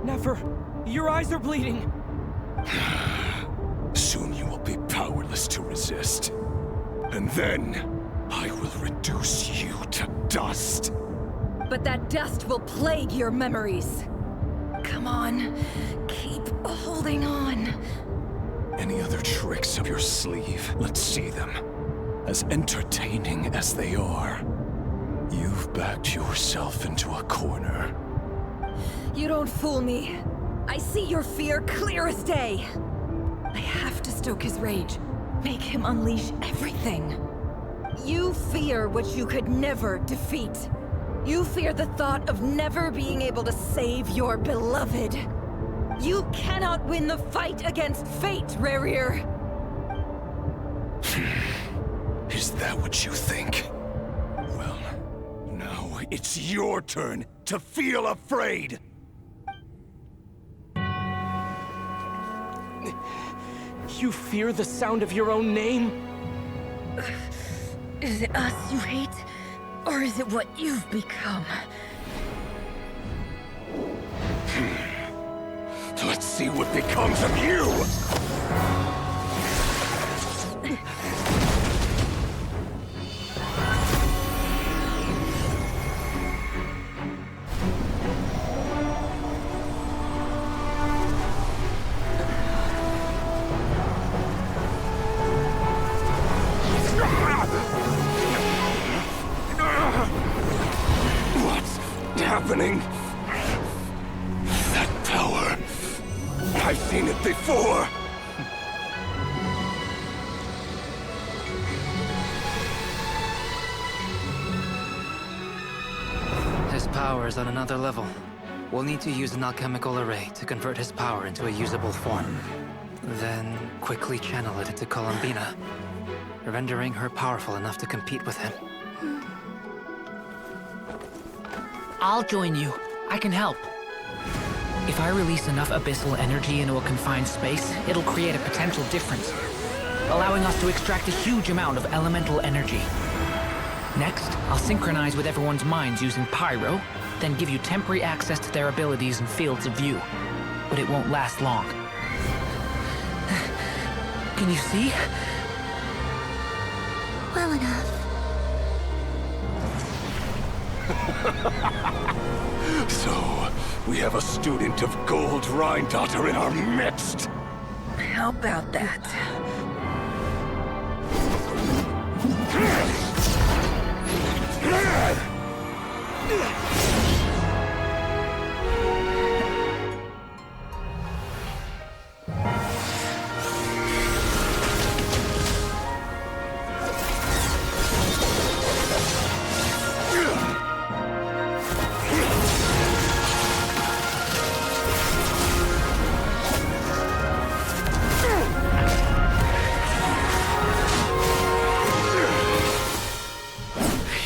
Nefer, your eyes are bleeding. Soon you will be powerless to resist. And then, I will reduce you to dust. But that dust will plague your memories. Come on, keep holding on. Any other tricks up your sleeve? Let's see them. As entertaining as they are, you've backed yourself into a corner. You don't fool me. I see your fear clear as day. I have to stoke his rage. Make him unleash everything. You fear what you could never defeat. You fear the thought of never being able to save your beloved. You cannot win the fight against fate, Rerir. Is that what you think? Well, now it's your turn to feel afraid! You fear the sound of your own name? Is it us you hate? Or is it what you've become? Let's see what becomes of you! What's happening? That power. I've seen it before. His power is on another level. We'll need to use an alchemical array to convert his power into a usable form. Then quickly channel it into Columbina, rendering her powerful enough to compete with him. I'll join you. I can help. If I release enough abyssal energy into a confined space, it'll create a potential difference, allowing us to extract a huge amount of elemental energy. Next, I'll synchronize with everyone's minds using pyro, then give you temporary access to their abilities and fields of view. But it won't last long. Can you see? Well enough. So, we have a student of Gold Rhine Daughter in our midst. How about that?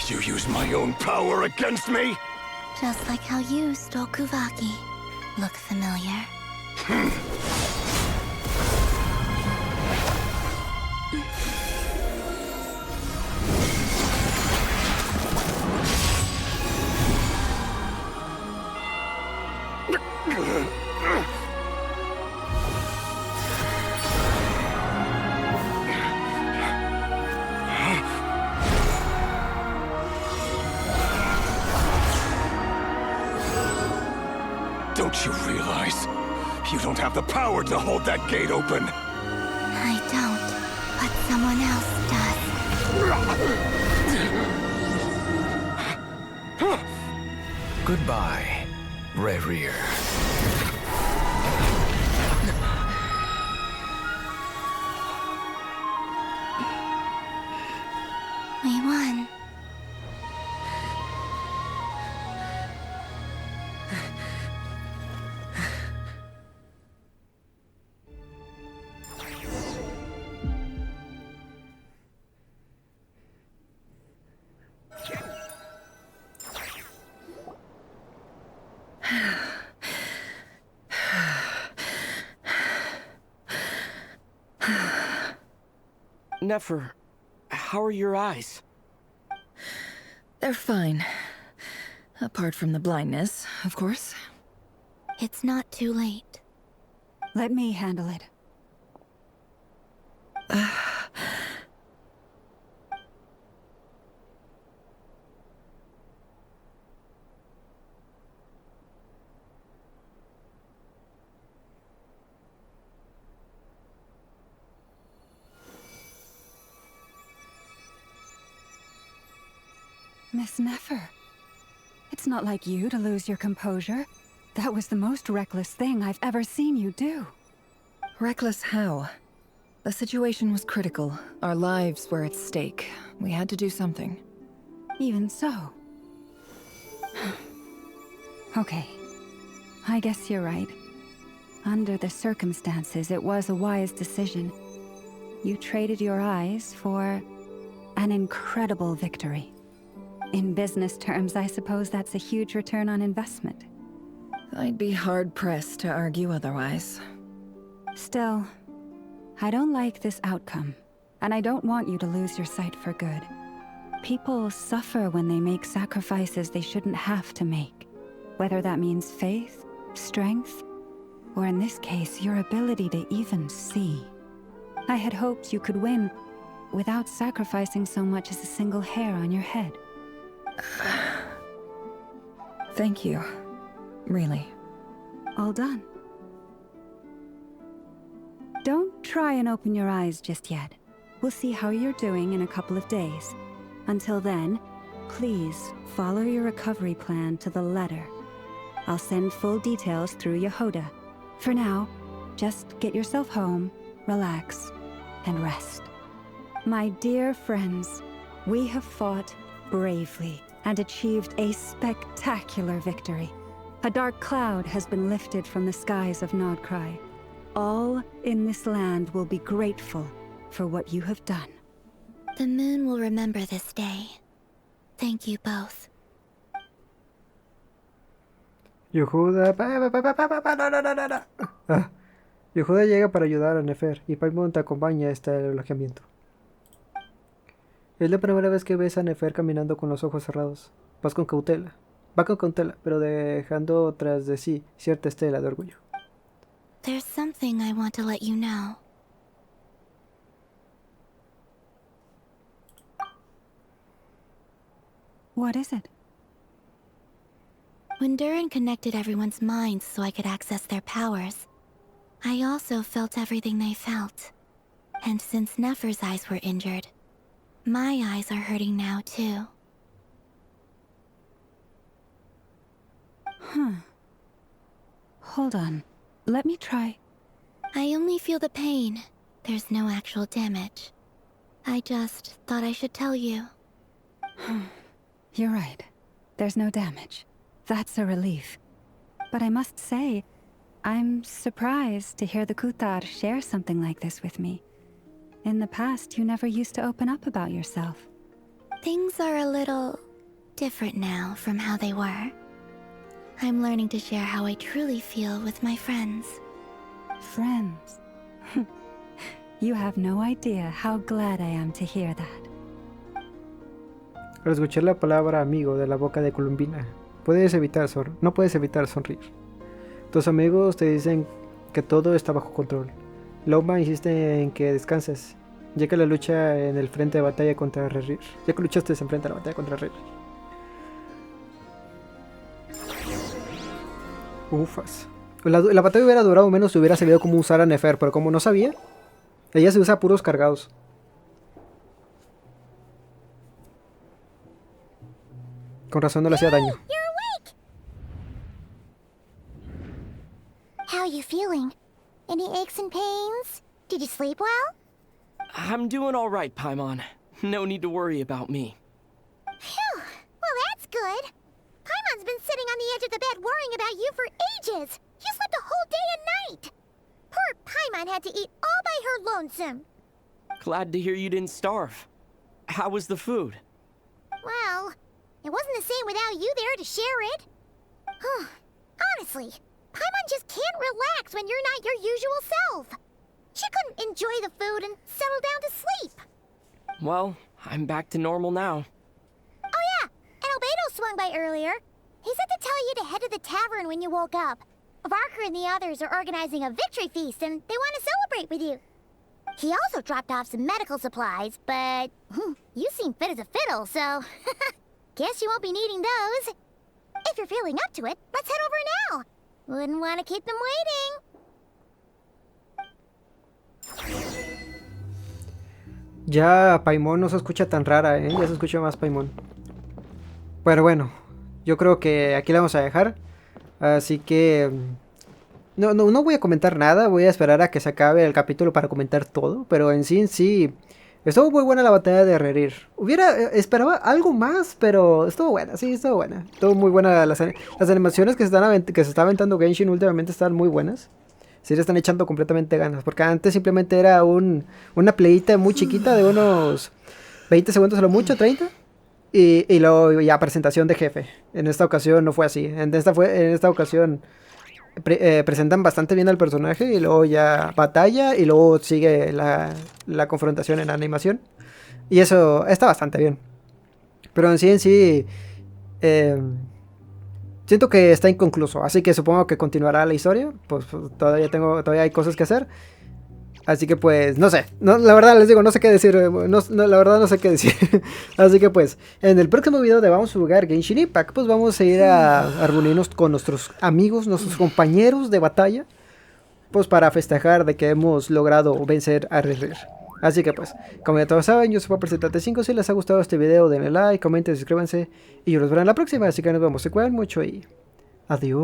You use my own power against me? Just like how you stole Kuvaki. Look familiar? Don't you realize? You don't have the power to hold that gate open. I don't, but someone else does. Goodbye, Rerir. We won. Nefer, how are your eyes? They're fine. Apart from the blindness, of course. It's not too late. Let me handle it. Miss Nefer, it's not like you to lose your composure. That was the most reckless thing I've ever seen you do. Reckless how? The situation was critical. Our lives were at stake. We had to do something. Even so. Okay. I guess you're right. Under the circumstances, it was a wise decision. You traded your eyes for an incredible victory. In business terms, I suppose that's a huge return on investment. I'd be hard-pressed to argue otherwise. Still, I don't like this outcome, and I don't want you to lose your sight for good. People suffer when they make sacrifices they shouldn't have to make, whether that means faith, strength, or in this case, your ability to even see. I had hoped you could win without sacrificing so much as a single hair on your head. Thank you. Really. All done. Don't try and open your eyes just yet. We'll see how you're doing in a couple of days. Until then, please follow your recovery plan to the letter. I'll send full details through Yehuda. For now, just get yourself home, relax, and rest. My dear friends, we have fought bravely and achieved a spectacular victory. A dark cloud has been lifted from the skies of Nodcry. All in this land will be grateful for what you have done. The moon will remember this day. Thank you both. Yehuda... Yehuda llega para ayudar a Nefer y Paimon te acompaña hasta el alojamiento. Es la primera vez que ves a Nefer caminando con los ojos cerrados. Va con cautela, pero dejando tras de sí cierta estela de orgullo. There's something I want to let you know. What is it? When Durin connected everyone's minds so I could access their powers, I also felt everything they felt. And since Nefer's eyes were injured, My eyes are hurting now, too. Hold on. Let me try. I only feel the pain. There's no actual damage. I just thought I should tell you. You're right. There's no damage. That's a relief. But I must say, I'm surprised to hear the Kutar share something like this with me. In the past, you never used to open up about yourself. Things are a little different now from how they were. I'm learning to share how I truly feel with my friends. Friends? You have no idea how glad I am to hear that. Al escuchar la palabra amigo de la boca de Columbina, no puedes evitar sonreír. Tus amigos te dicen que todo está bajo control. Loma insiste en que descanses, ya que la lucha en el frente de batalla contra Rerir. Ya que luchaste en frente de la batalla contra Rerir. Ufas. La batalla hubiera durado menos si hubiera sabido cómo usar a Nefer, pero como no sabía, ella se usa a puros cargados. Con razón no le hacía daño. How are you feeling? Any aches and pains? Did you sleep well? I'm doing all right, Paimon. No need to worry about me. Phew. Well, that's good. Paimon's been sitting on the edge of the bed worrying about you for ages. You slept a whole day and night. Poor Paimon had to eat all by her lonesome. Glad to hear you didn't starve. How was the food? Well, it wasn't the same without you there to share it. Honestly, Paimon just can't relax when you're not your usual self. She couldn't enjoy the food and settle down to sleep. Well, I'm back to normal now. Oh yeah, and Albedo swung by earlier. He said to tell you to head to the tavern when you woke up. Varker and the others are organizing a victory feast and they want to celebrate with you. He also dropped off some medical supplies, but you seem fit as a fiddle, so guess you won't be needing those. If you're feeling up to it, let's head over now. Wouldn't want to keep them waiting. Ya Paimon no se escucha tan rara, ya se escucha más Paimon. Pero bueno, yo creo que aquí la vamos a dejar. Así que no voy a comentar nada, voy a esperar a que se acabe el capítulo para comentar todo. Pero en sí, estuvo muy buena la batalla de Rerir. Esperaba algo más, pero estuvo buena, sí, estuvo buena. Estuvo muy buena, las animaciones que se está aventando Genshin últimamente están muy buenas. Sí le están echando completamente ganas, porque antes simplemente era una playita muy chiquita de unos 20 segundos a lo mucho, 30. Y luego ya presentación de jefe. En esta ocasión no fue así. En esta ocasión presentan bastante bien al personaje y luego ya batalla y luego sigue la confrontación en la animación. Y eso está bastante bien. Pero en sí siento que está inconcluso, así que supongo que continuará la historia. Pues todavía hay cosas que hacer. Así que pues, no sé, la verdad les digo, no sé qué decir, la verdad no sé qué decir. Así que pues, en el próximo video de vamos a jugar Genshin Impact, pues vamos a ir a reunirnos con nuestros amigos, nuestros compañeros de batalla, pues para festejar de que hemos logrado vencer a Rerir. Así que pues, como ya todos saben, yo soy Precio. Si les ha gustado este video, denle like, comenten, suscríbanse y yo los veré en la próxima. Así que nos vemos, se cuidan mucho y adiós.